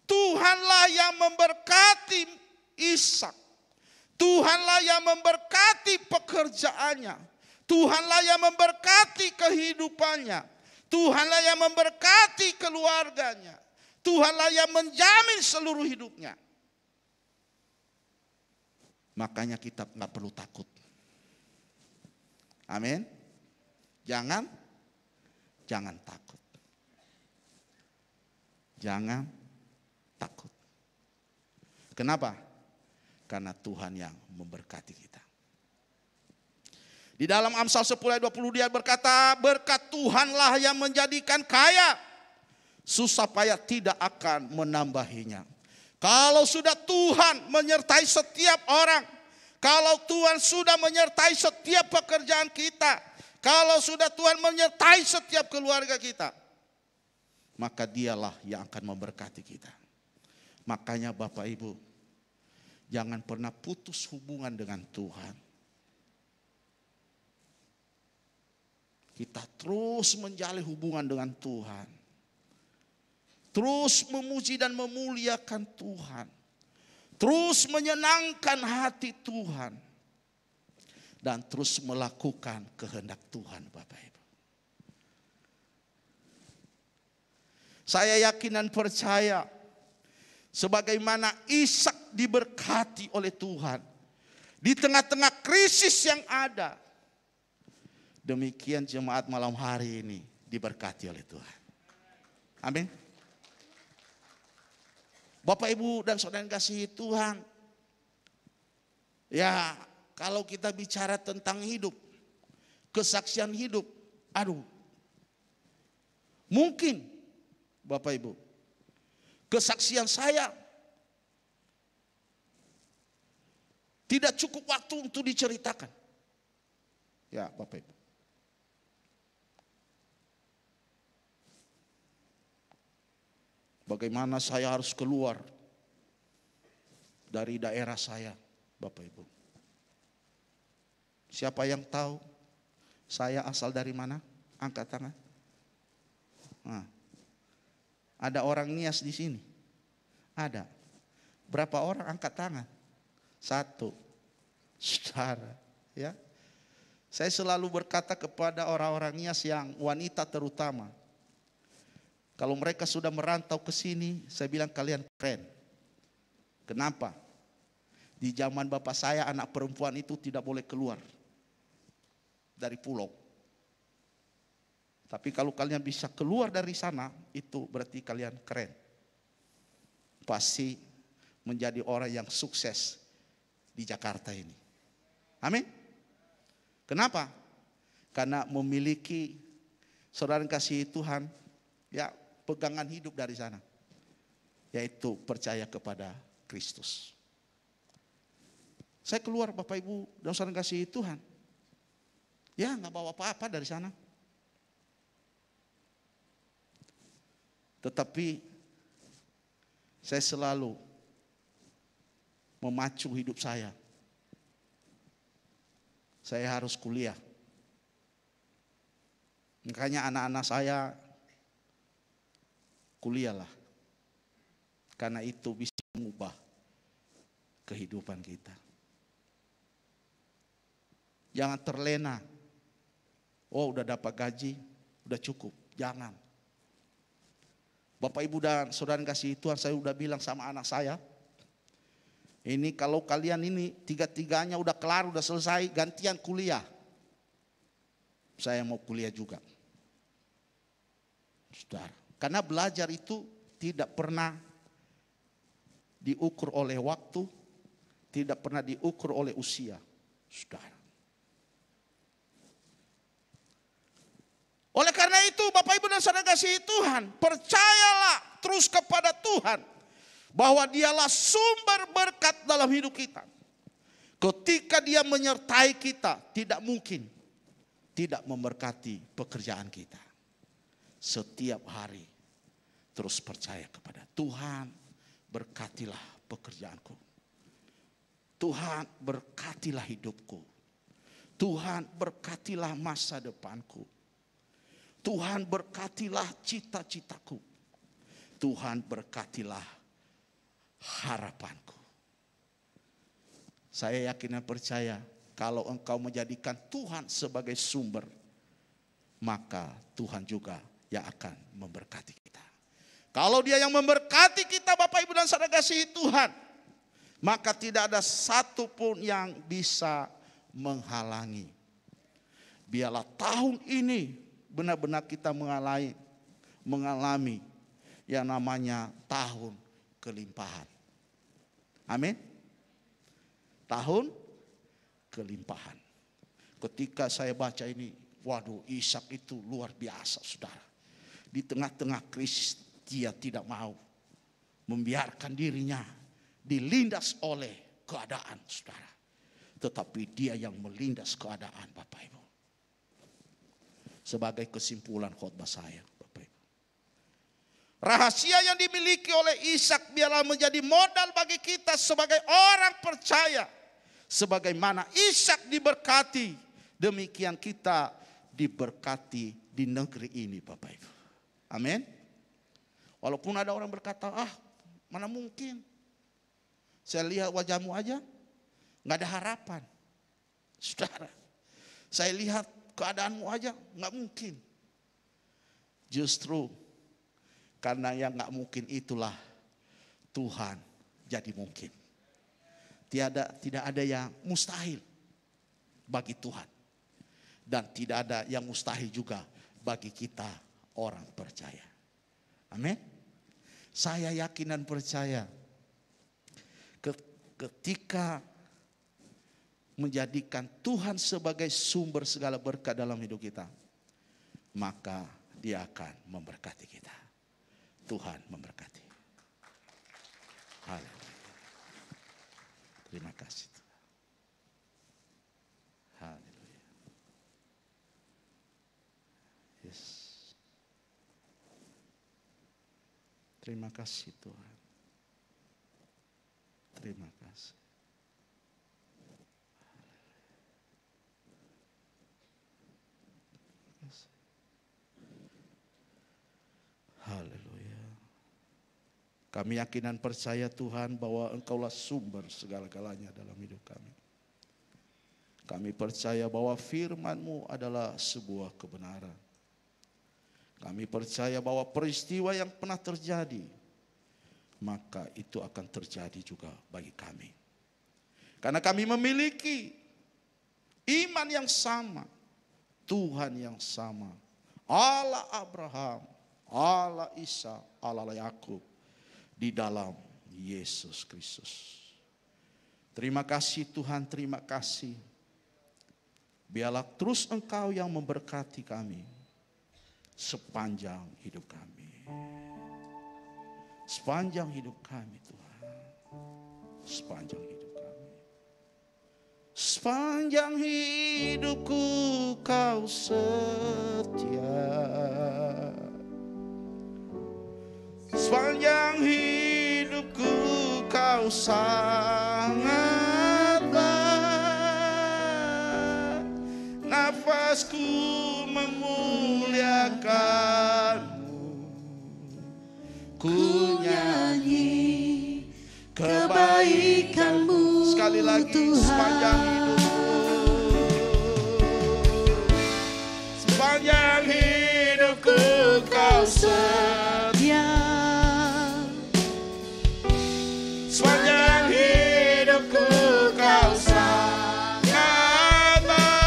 Tuhanlah yang memberkati Ishak. Tuhanlah yang memberkati pekerjaannya. Tuhanlah yang memberkati kehidupannya. Tuhanlah yang memberkati keluarganya. Tuhanlah yang menjamin seluruh hidupnya. Makanya kita nggak perlu takut. Amin. Jangan takut. Jangan takut. Kenapa? Karena Tuhan yang memberkati kita. Di dalam Amsal 10 ayat 20 dia berkata, berkat Tuhanlah yang menjadikan kaya, susah payah tidak akan menambahinya. Kalau sudah Tuhan menyertai setiap orang, Kalau Tuhan sudah menyertai setiap pekerjaan kita, kalau sudah Tuhan menyertai setiap keluarga kita, maka Dialah yang akan memberkati kita. Makanya Bapak Ibu, jangan pernah putus hubungan dengan Tuhan. Kita terus menjalin hubungan dengan Tuhan. Terus memuji dan memuliakan Tuhan. Terus menyenangkan hati Tuhan. Dan terus melakukan kehendak Tuhan, Bapak Ibu. Saya yakin dan percaya, sebagaimana Ishak diberkati oleh Tuhan di tengah-tengah krisis yang ada, demikian jemaat malam hari ini diberkati oleh Tuhan. Amin. Bapak Ibu dan saudara yang kasih Tuhan, ya kalau kita bicara tentang hidup, kesaksian hidup, mungkin Bapak Ibu, kesaksian saya tidak cukup waktu untuk diceritakan. Ya Bapak Ibu. Bagaimana saya harus keluar dari daerah saya, Bapak Ibu. Siapa yang tahu saya asal dari mana? Angkat tangan. Nah, ada orang Nias di sini? Ada. Berapa orang angkat tangan? 1. Saudara, ya. Saya selalu berkata kepada orang-orang Nias yang wanita terutama, kalau mereka sudah merantau ke sini, saya bilang kalian keren. Kenapa? Di zaman bapak saya anak perempuan itu tidak boleh keluar dari pulau. Tapi kalau kalian bisa keluar dari sana, itu berarti kalian keren. Pasti menjadi orang yang sukses di Jakarta ini. Amin. Kenapa? Karena memiliki saudara kasih Tuhan, ya, pegangan hidup dari sana, yaitu percaya kepada Kristus. Saya keluar Bapak Ibu dan saudara kasih Tuhan, ya nggak bawa apa-apa dari sana. Tetapi saya selalu memacu hidup saya. Saya harus kuliah. Makanya anak-anak saya kuliahlah. Karena itu bisa mengubah kehidupan kita. Jangan terlena. Oh, udah dapat gaji, udah cukup. Jangan. Bapak Ibu dan saudara kasih Tuhan, saya udah bilang sama anak saya, ini kalau kalian ini tiga-tiganya udah kelar, udah selesai, gantian kuliah. Saya mau kuliah juga. Saudara, karena belajar itu tidak pernah diukur oleh waktu, tidak pernah diukur oleh usia. Saudara. Oleh karena itu Bapak Ibu dan saudara kasih Tuhan, percayalah terus kepada Tuhan bahwa Dialah sumber berkat dalam hidup kita. Ketika Dia menyertai kita, tidak mungkin tidak memberkati pekerjaan kita. Setiap hari terus percaya kepada Tuhan, berkatilah pekerjaanku. Tuhan berkatilah hidupku. Tuhan berkatilah masa depanku. Tuhan berkatilah cita-citaku. Tuhan berkatilah harapanku. Saya yakin dan percaya kalau engkau menjadikan Tuhan sebagai sumber, maka Tuhan juga yang akan memberkati kita. Kalau Dia yang memberkati kita Bapak Ibu dan saudara kasih Tuhan, maka tidak ada satupun yang bisa menghalangi. Biarlah tahun ini benar-benar kita mengalami yang namanya tahun kelimpahan. Amin. Tahun kelimpahan. Ketika saya baca ini, waduh, Ishak itu luar biasa, saudara. Di tengah-tengah krisis, dia tidak mau membiarkan dirinya dilindas oleh keadaan, saudara. tetapi Dia yang melindas keadaan, Bapak Ibu. Sebagai kesimpulan khotbah saya, Bapak Ibu, rahasia yang dimiliki oleh Ishak biarlah menjadi modal bagi kita sebagai orang percaya. Sebagaimana Ishak diberkati, demikian kita diberkati di negeri ini, Bapak Ibu. Amin. Walaupun ada orang berkata, mana mungkin. Saya lihat wajahmu aja, nggak ada harapan. Saudara, saya lihat keadaanmu aja, nggak mungkin. Justru karena yang nggak mungkin itulah Tuhan jadi mungkin. Tidak ada yang mustahil bagi Tuhan. Dan tidak ada yang mustahil juga bagi kita orang percaya. Amin. Saya yakin dan percaya ketika menjadikan Tuhan sebagai sumber segala berkat dalam hidup kita, maka Dia akan memberkati kita. Tuhan memberkati. Haleluya. Terima kasih Tuhan. Haleluya. Yes. Terima kasih Tuhan. Terima kasih. Haleluya. Kami yakin dan percaya Tuhan bahwa Engkaulah sumber segala-galanya dalam hidup kami. Kami percaya bahwa firman-Mu adalah sebuah kebenaran. Kami percaya bahwa peristiwa yang pernah terjadi, maka itu akan terjadi juga bagi kami. Karena kami memiliki iman yang sama, Tuhan yang sama, Allah Abraham, Allah Isa, Allah Yakub, di dalam Yesus Kristus. Terima kasih Tuhan, terima kasih. Biarlah terus Engkau yang memberkati kami sepanjang hidup kami. Sepanjang hidup kami Tuhan. Sepanjang hidup kami. Sepanjang hidupku Kau setia. Sepanjang hidupku Kau sangat baik. Nafasku memuliakan-Mu. Ku nyanyi kebaikan-Mu. Sekali lagi Tuhan. Sepanjang hidupku. Sepanjang hidupku Kau setia. Sepanjang hidupku Kau sangat baik.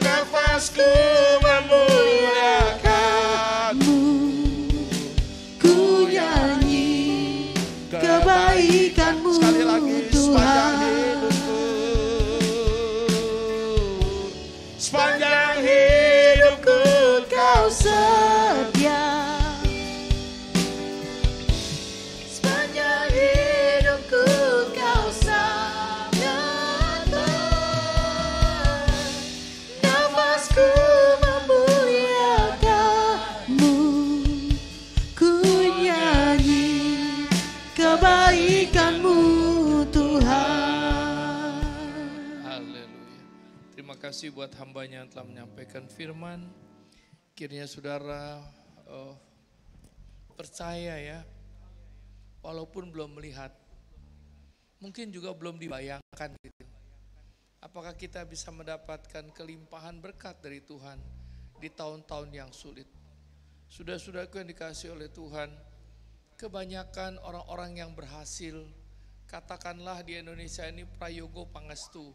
Nafasku memuliakan-Mu. Ku nyanyi kebaikan-Mu Sekali lagi sepanjang Tuhan. hidupku. Sepanjang hidupku Kau Setia. Sepanjang hidupku Kau sangat baik. Nafasku memuliakan-Mu. Ku nyanyi kebaikan-Mu Tuhan. Haleluya. Terima kasih buat hambanya yang telah menyampaikan firman. Kiranya saudara percaya ya, walaupun belum melihat, mungkin juga belum dibayangkan gitu. Apakah kita bisa mendapatkan kelimpahan berkat dari Tuhan di tahun-tahun yang sulit? Saudara-saudaraku yang dikasihi oleh Tuhan, kebanyakan orang-orang yang berhasil, katakanlah di Indonesia ini Prayogo Pangestu,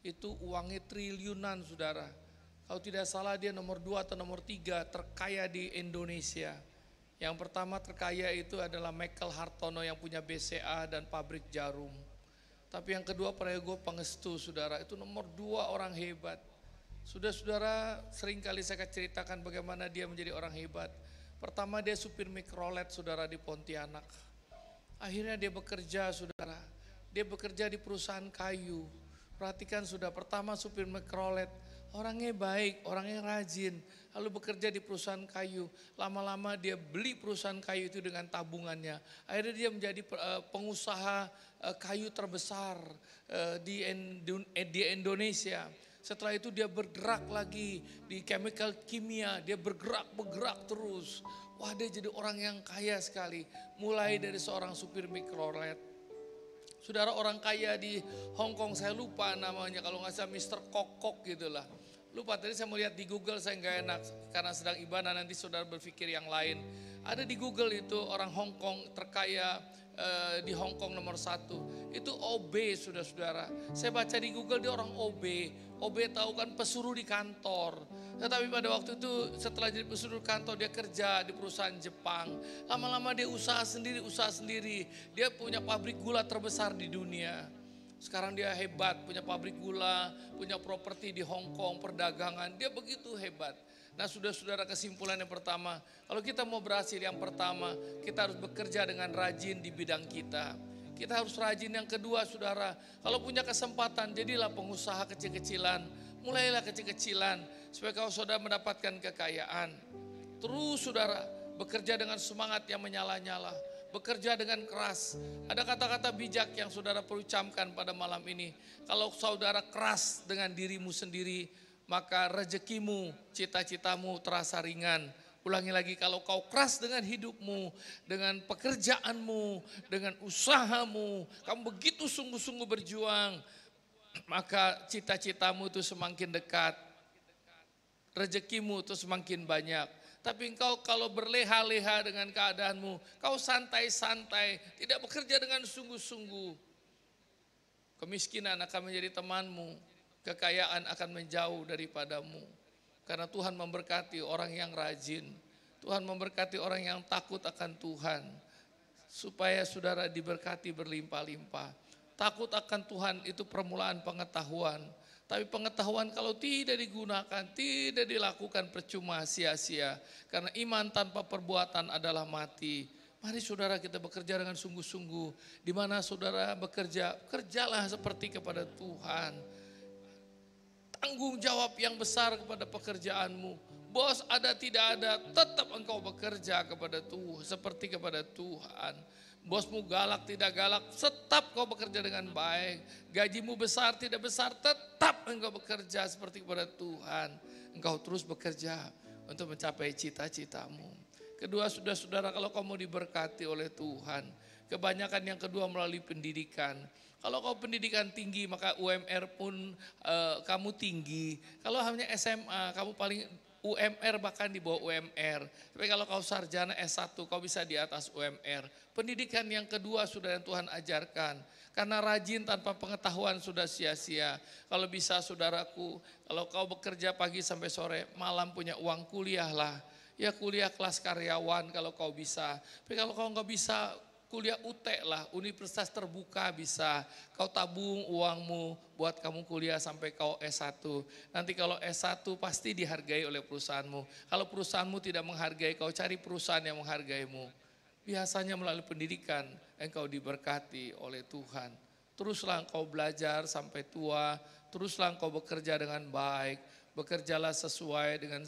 itu uangnya triliunan saudara. Kalau tidak salah dia nomor 2 atau nomor 3 terkaya di Indonesia. Yang pertama terkaya itu adalah Michael Hartono yang punya BCA dan pabrik jarum. Tapi yang kedua Prayogo Pangestu saudara, itu nomor 2 orang hebat. Saudara-saudara, seringkali saya akan ceritakan bagaimana dia menjadi orang hebat. Pertama dia supir mikrolet saudara di Pontianak. Akhirnya dia bekerja saudara. dia bekerja di perusahaan kayu. Perhatikan sudah, pertama supir Mikrolet, orangnya baik, orangnya rajin, lalu bekerja di perusahaan kayu. Lama-lama dia beli perusahaan kayu itu dengan tabungannya. Akhirnya dia menjadi pengusaha kayu terbesar di Indonesia. Setelah itu dia bergerak lagi di chemical kimia, dia bergerak terus. Wah, dia jadi orang yang kaya sekali. Mulai dari seorang supir Mikrolet. Saudara, orang kaya di Hong Kong, saya lupa namanya, kalau nggak salah Mr. Kok gitulah. Lupa, tadi saya mau lihat di Google, saya nggak enak karena sedang ibadah, nanti saudara berpikir yang lain. Ada di Google itu orang Hong Kong terkaya di Hong Kong nomor 1. Itu OB, saudara-saudara. Saya baca di Google dia orang OB. OB tahu kan, pesuruh di kantor. Tetapi pada waktu itu setelah jadi pesuruh kantor, dia kerja di perusahaan Jepang. Lama-lama dia usaha sendiri. Dia punya pabrik gula terbesar di dunia. Sekarang dia hebat, punya pabrik gula, punya properti di Hong Kong, perdagangan. Dia begitu hebat. Nah, saudara-saudara, kesimpulan yang pertama, kalau kita mau berhasil, yang pertama kita harus bekerja dengan rajin di bidang kita. Kita harus rajin. Yang kedua, saudara, kalau punya kesempatan, jadilah pengusaha kecil-kecilan. Mulailah kecil-kecilan supaya kau saudara mendapatkan kekayaan. Terus saudara, bekerja dengan semangat yang menyala-nyala. Bekerja dengan keras. Ada kata-kata bijak yang saudara perlu camkan pada malam ini. Kalau saudara keras dengan dirimu sendiri, maka rezekimu, cita-citamu terasa ringan. Ulangi lagi, kalau kau keras dengan hidupmu, dengan pekerjaanmu, dengan usahamu, kamu begitu sungguh-sungguh berjuang, maka cita-citamu itu semakin dekat. Rezekimu itu semakin banyak. Tapi engkau kalau berleha-leha dengan keadaanmu, kau santai-santai, tidak bekerja dengan sungguh-sungguh, kemiskinan akan menjadi temanmu, kekayaan akan menjauh daripadamu. Karena Tuhan memberkati orang yang rajin, Tuhan memberkati orang yang takut akan Tuhan, supaya saudara diberkati berlimpah-limpah. Takut akan Tuhan itu permulaan pengetahuan. Tapi pengetahuan kalau tidak digunakan, tidak dilakukan, percuma, sia-sia. Karena iman tanpa perbuatan adalah mati. Mari saudara kita bekerja dengan sungguh-sungguh. Di mana saudara bekerja, kerjalah seperti kepada Tuhan. Tanggung jawab yang besar kepada pekerjaanmu. Bos ada tidak ada, tetap engkau bekerja kepada Tuhan, seperti kepada Tuhan. Bosmu galak tidak galak, tetap kau bekerja dengan baik. Gajimu besar tidak besar, tetap engkau bekerja seperti kepada Tuhan. Engkau terus bekerja untuk mencapai cita-citamu. Kedua, saudara-saudara, kalau kau mau diberkati oleh Tuhan, kebanyakan yang kedua melalui pendidikan. Kalau kau pendidikan tinggi, maka UMR pun kamu tinggi. Kalau hanya SMA, kamu paling UMR bahkan di bawah UMR. Tapi kalau kau sarjana S1, kau bisa di atas UMR. Pendidikan yang kedua sudah yang Tuhan ajarkan. Karena rajin tanpa pengetahuan sudah sia-sia. Kalau bisa saudaraku, kalau kau bekerja pagi sampai sore, malam punya uang, kuliahlah. Ya kuliah kelas karyawan kalau kau bisa. Tapi kalau kau nggak bisa, kuliah UT lah, universitas terbuka bisa. Kau tabung uangmu buat kamu kuliah sampai kau S1. Nanti kalau S1 pasti dihargai oleh perusahaanmu. Kalau perusahaanmu tidak menghargai, kau cari perusahaan yang menghargaimu. Biasanya melalui pendidikan engkau diberkati oleh Tuhan. Teruslah engkau belajar sampai tua, teruslah engkau bekerja dengan baik. Bekerjalah sesuai dengan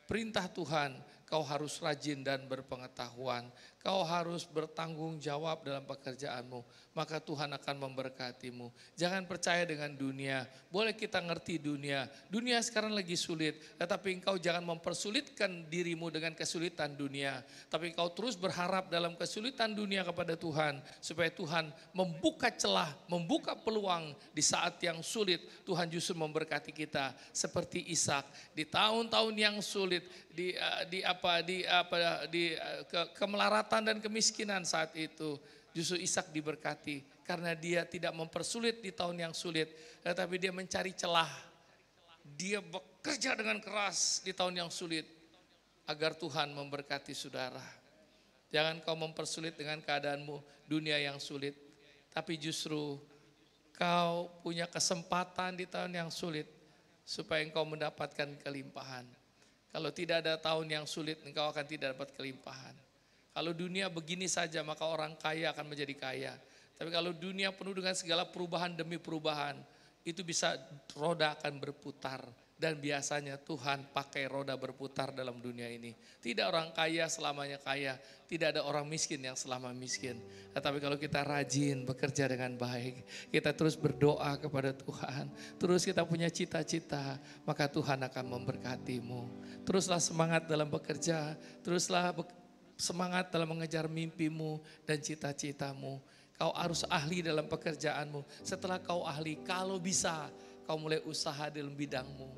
perintah Tuhan. Kau harus rajin dan berpengetahuan. Kau harus bertanggung jawab dalam pekerjaanmu. Maka Tuhan akan memberkatimu. Jangan percaya dengan dunia. Boleh kita ngerti dunia. Dunia sekarang lagi sulit. Tetapi engkau jangan mempersulitkan dirimu dengan kesulitan dunia. Tapi engkau terus berharap dalam kesulitan dunia kepada Tuhan. Supaya Tuhan membuka celah, membuka peluang di saat yang sulit. Tuhan justru memberkati kita. Seperti Ishak. Di tahun-tahun yang sulit. Kemelaratan dan kemiskinan saat itu. Justru Ishak diberkati karena dia tidak mempersulit di tahun yang sulit, tetapi dia mencari celah. Dia bekerja dengan keras di tahun yang sulit agar Tuhan memberkati saudara. Jangan kau mempersulit dengan keadaanmu dunia yang sulit, tapi justru kau punya kesempatan di tahun yang sulit supaya engkau mendapatkan kelimpahan. Kalau tidak ada tahun yang sulit, engkau akan tidak dapat kelimpahan. Kalau dunia begini saja, maka orang kaya akan menjadi kaya. Tapi kalau dunia penuh dengan segala perubahan demi perubahan, itu bisa roda akan berputar. Dan biasanya Tuhan pakai roda berputar dalam dunia ini. Tidak orang kaya selamanya kaya, tidak ada orang miskin yang selama miskin. Tetapi kalau kita rajin bekerja dengan baik, kita terus berdoa kepada Tuhan, terus kita punya cita-cita, maka Tuhan akan memberkatimu. Teruslah semangat dalam bekerja, teruslah semangat dalam mengejar mimpimu dan cita-citamu. Kau harus ahli dalam pekerjaanmu. Setelah kau ahli, kalau bisa kau mulai usaha dalam bidangmu.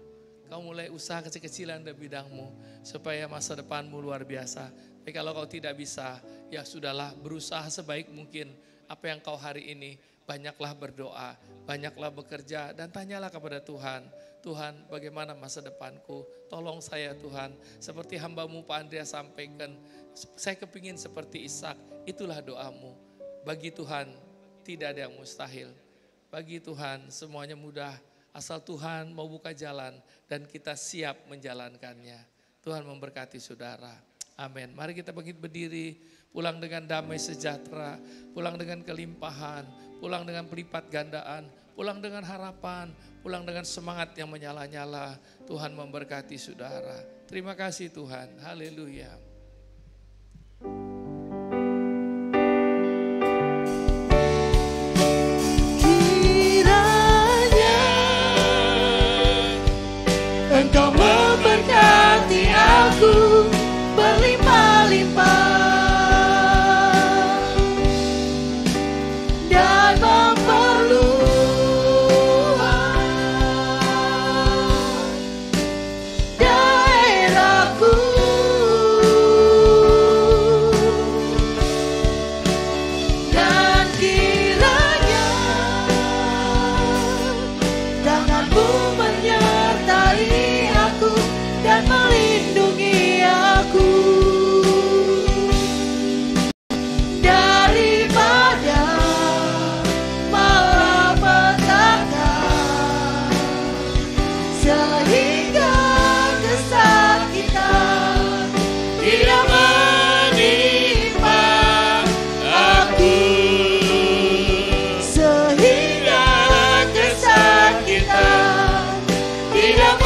Kau mulai usaha kecil-kecilan dalam bidangmu supaya masa depanmu luar biasa. Tapi kalau kau tidak bisa, ya sudahlah, berusaha sebaik mungkin. Apa yang kau hari ini, banyaklah berdoa, banyaklah bekerja, dan tanyalah kepada Tuhan. Tuhan, bagaimana masa depanku? Tolong saya Tuhan, seperti hamba-Mu Pak Andreas sampaikan, saya kepingin seperti Ishak. Itulah doamu. Bagi Tuhan tidak ada yang mustahil. Bagi Tuhan semuanya mudah. Asal Tuhan mau buka jalan dan kita siap menjalankannya. Tuhan memberkati saudara. Amin. Mari kita bangkit berdiri, pulang dengan damai sejahtera, pulang dengan kelimpahan, pulang dengan pelipat gandaan, pulang dengan harapan, pulang dengan semangat yang menyala-nyala. Tuhan memberkati saudara. Terima kasih Tuhan. Haleluya. Engkau memberkati aku berlimpah-limpah dan memperluas daerahku, dan kiranya tangan-Mu menyertai dan melindungi aku daripada malapetaka, sehingga kesakitan tidak menimpa aku, sehingga kesakitan tidak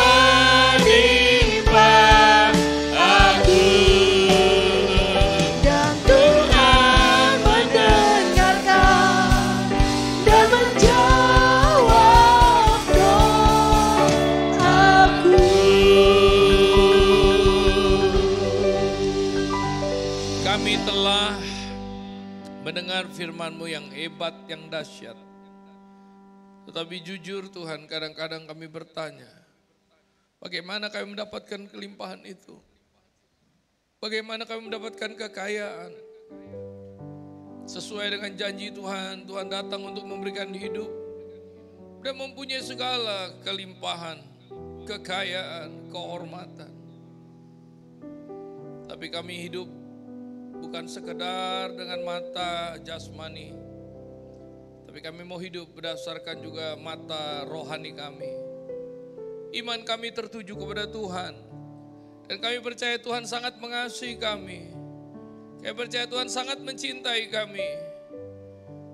mendengar firman-Mu yang hebat, yang dahsyat. Tetapi jujur Tuhan, kadang-kadang kami bertanya, bagaimana kami mendapatkan kelimpahan itu? Bagaimana kami mendapatkan kekayaan? Sesuai dengan janji Tuhan, Tuhan datang untuk memberikan hidup dan mempunyai segala kelimpahan, kekayaan, kehormatan. Tapi kami hidup bukan sekedar dengan mata jasmani, tapi kami mau hidup berdasarkan juga mata rohani kami. Iman kami tertuju kepada Tuhan, dan kami percaya Tuhan sangat mengasihi kami. Kami percaya Tuhan sangat mencintai kami.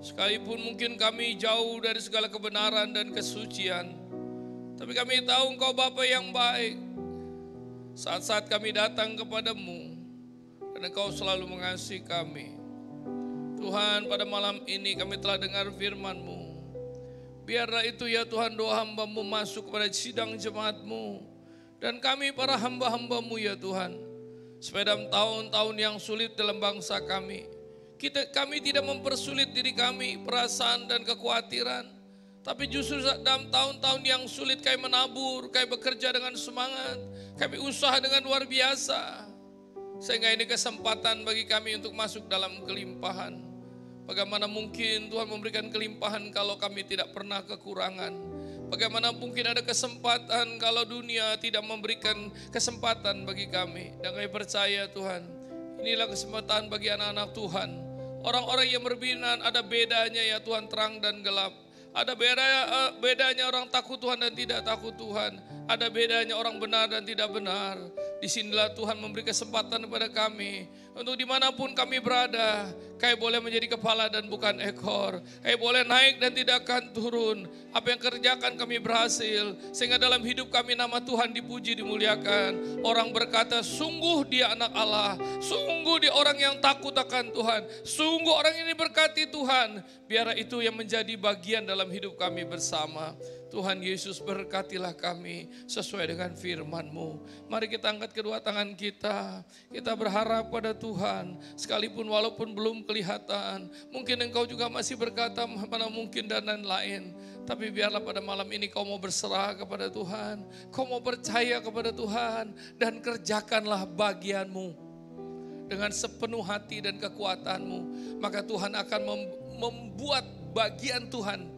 Sekalipun mungkin kami jauh dari segala kebenaran dan kesucian, tapi kami tahu Engkau Bapa yang baik. Saat-saat kami datang kepadamu, dan Engkau selalu mengasihi kami. Tuhan, pada malam ini kami telah dengar firman-Mu. Biarlah itu ya Tuhan, doa hamba-Mu masuk kepada sidang jemaat-Mu. Dan kami para hamba-hamba-Mu ya Tuhan, supaya dalam tahun-tahun yang sulit dalam bangsa kami, kami tidak mempersulit diri kami, perasaan dan kekhawatiran. Tapi justru dalam tahun-tahun yang sulit kami menabur, kami bekerja dengan semangat, kami usaha dengan luar biasa. Sehingga ini kesempatan bagi kami untuk masuk dalam kelimpahan. Bagaimana mungkin Tuhan memberikan kelimpahan kalau kami tidak pernah kekurangan? Bagaimana mungkin ada kesempatan kalau dunia tidak memberikan kesempatan bagi kami? Dan kami percaya Tuhan, inilah kesempatan bagi anak-anak Tuhan. Orang-orang yang berbina ada bedanya ya Tuhan, terang dan gelap. Ada bedanya orang takut Tuhan dan tidak takut Tuhan. Ada bedanya orang benar dan tidak benar. Disinilah Tuhan memberi kesempatan kepada kami. Untuk dimanapun kami berada, kami boleh menjadi kepala dan bukan ekor. Kami boleh naik dan tidak akan turun. Apa yang kerjakan kami berhasil. Sehingga dalam hidup kami nama Tuhan dipuji, dimuliakan. Orang berkata, sungguh dia anak Allah. Sungguh dia orang yang takut akan Tuhan. Sungguh orang ini berkati Tuhan. Biarlah itu yang menjadi bagian dalam hidup kami bersama. Tuhan Yesus berkatilah kami sesuai dengan firman-Mu. Mari kita angkat kedua tangan kita. Kita berharap pada Tuhan. Sekalipun walaupun belum kelihatan. Mungkin engkau juga masih berkata mana mungkin dan lain-lain. Tapi biarlah pada malam ini kau mau berserah kepada Tuhan. Kau mau percaya kepada Tuhan. Dan kerjakanlah bagianmu. Dengan sepenuh hati dan kekuatanmu. Maka Tuhan akan membuat bagian Tuhan.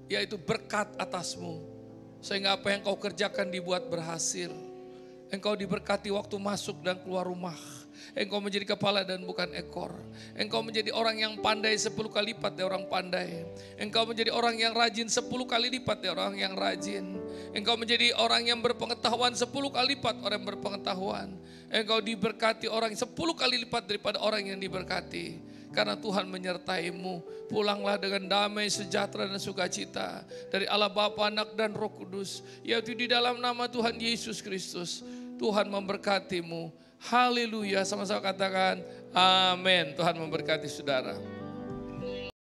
Yaitu berkat atasmu. Sehingga apa yang kau kerjakan dibuat berhasil. Engkau diberkati waktu masuk dan keluar rumah. Engkau menjadi kepala dan bukan ekor. Engkau menjadi orang yang pandai 10 kali lipat dari orang pandai. Engkau menjadi orang yang rajin 10 kali lipat dari orang yang rajin. Engkau menjadi orang yang berpengetahuan 10 kali lipat orang yang berpengetahuan. Engkau diberkati orang 10 kali lipat daripada orang yang diberkati. Karena Tuhan menyertai-Mu. Pulanglah dengan damai, sejahtera dan sukacita. Dari Allah Bapa, Anak dan Roh Kudus. Yaitu di dalam nama Tuhan Yesus Kristus. Tuhan memberkati-Mu. Haleluya. Sama-sama katakan amin. Tuhan memberkati saudara.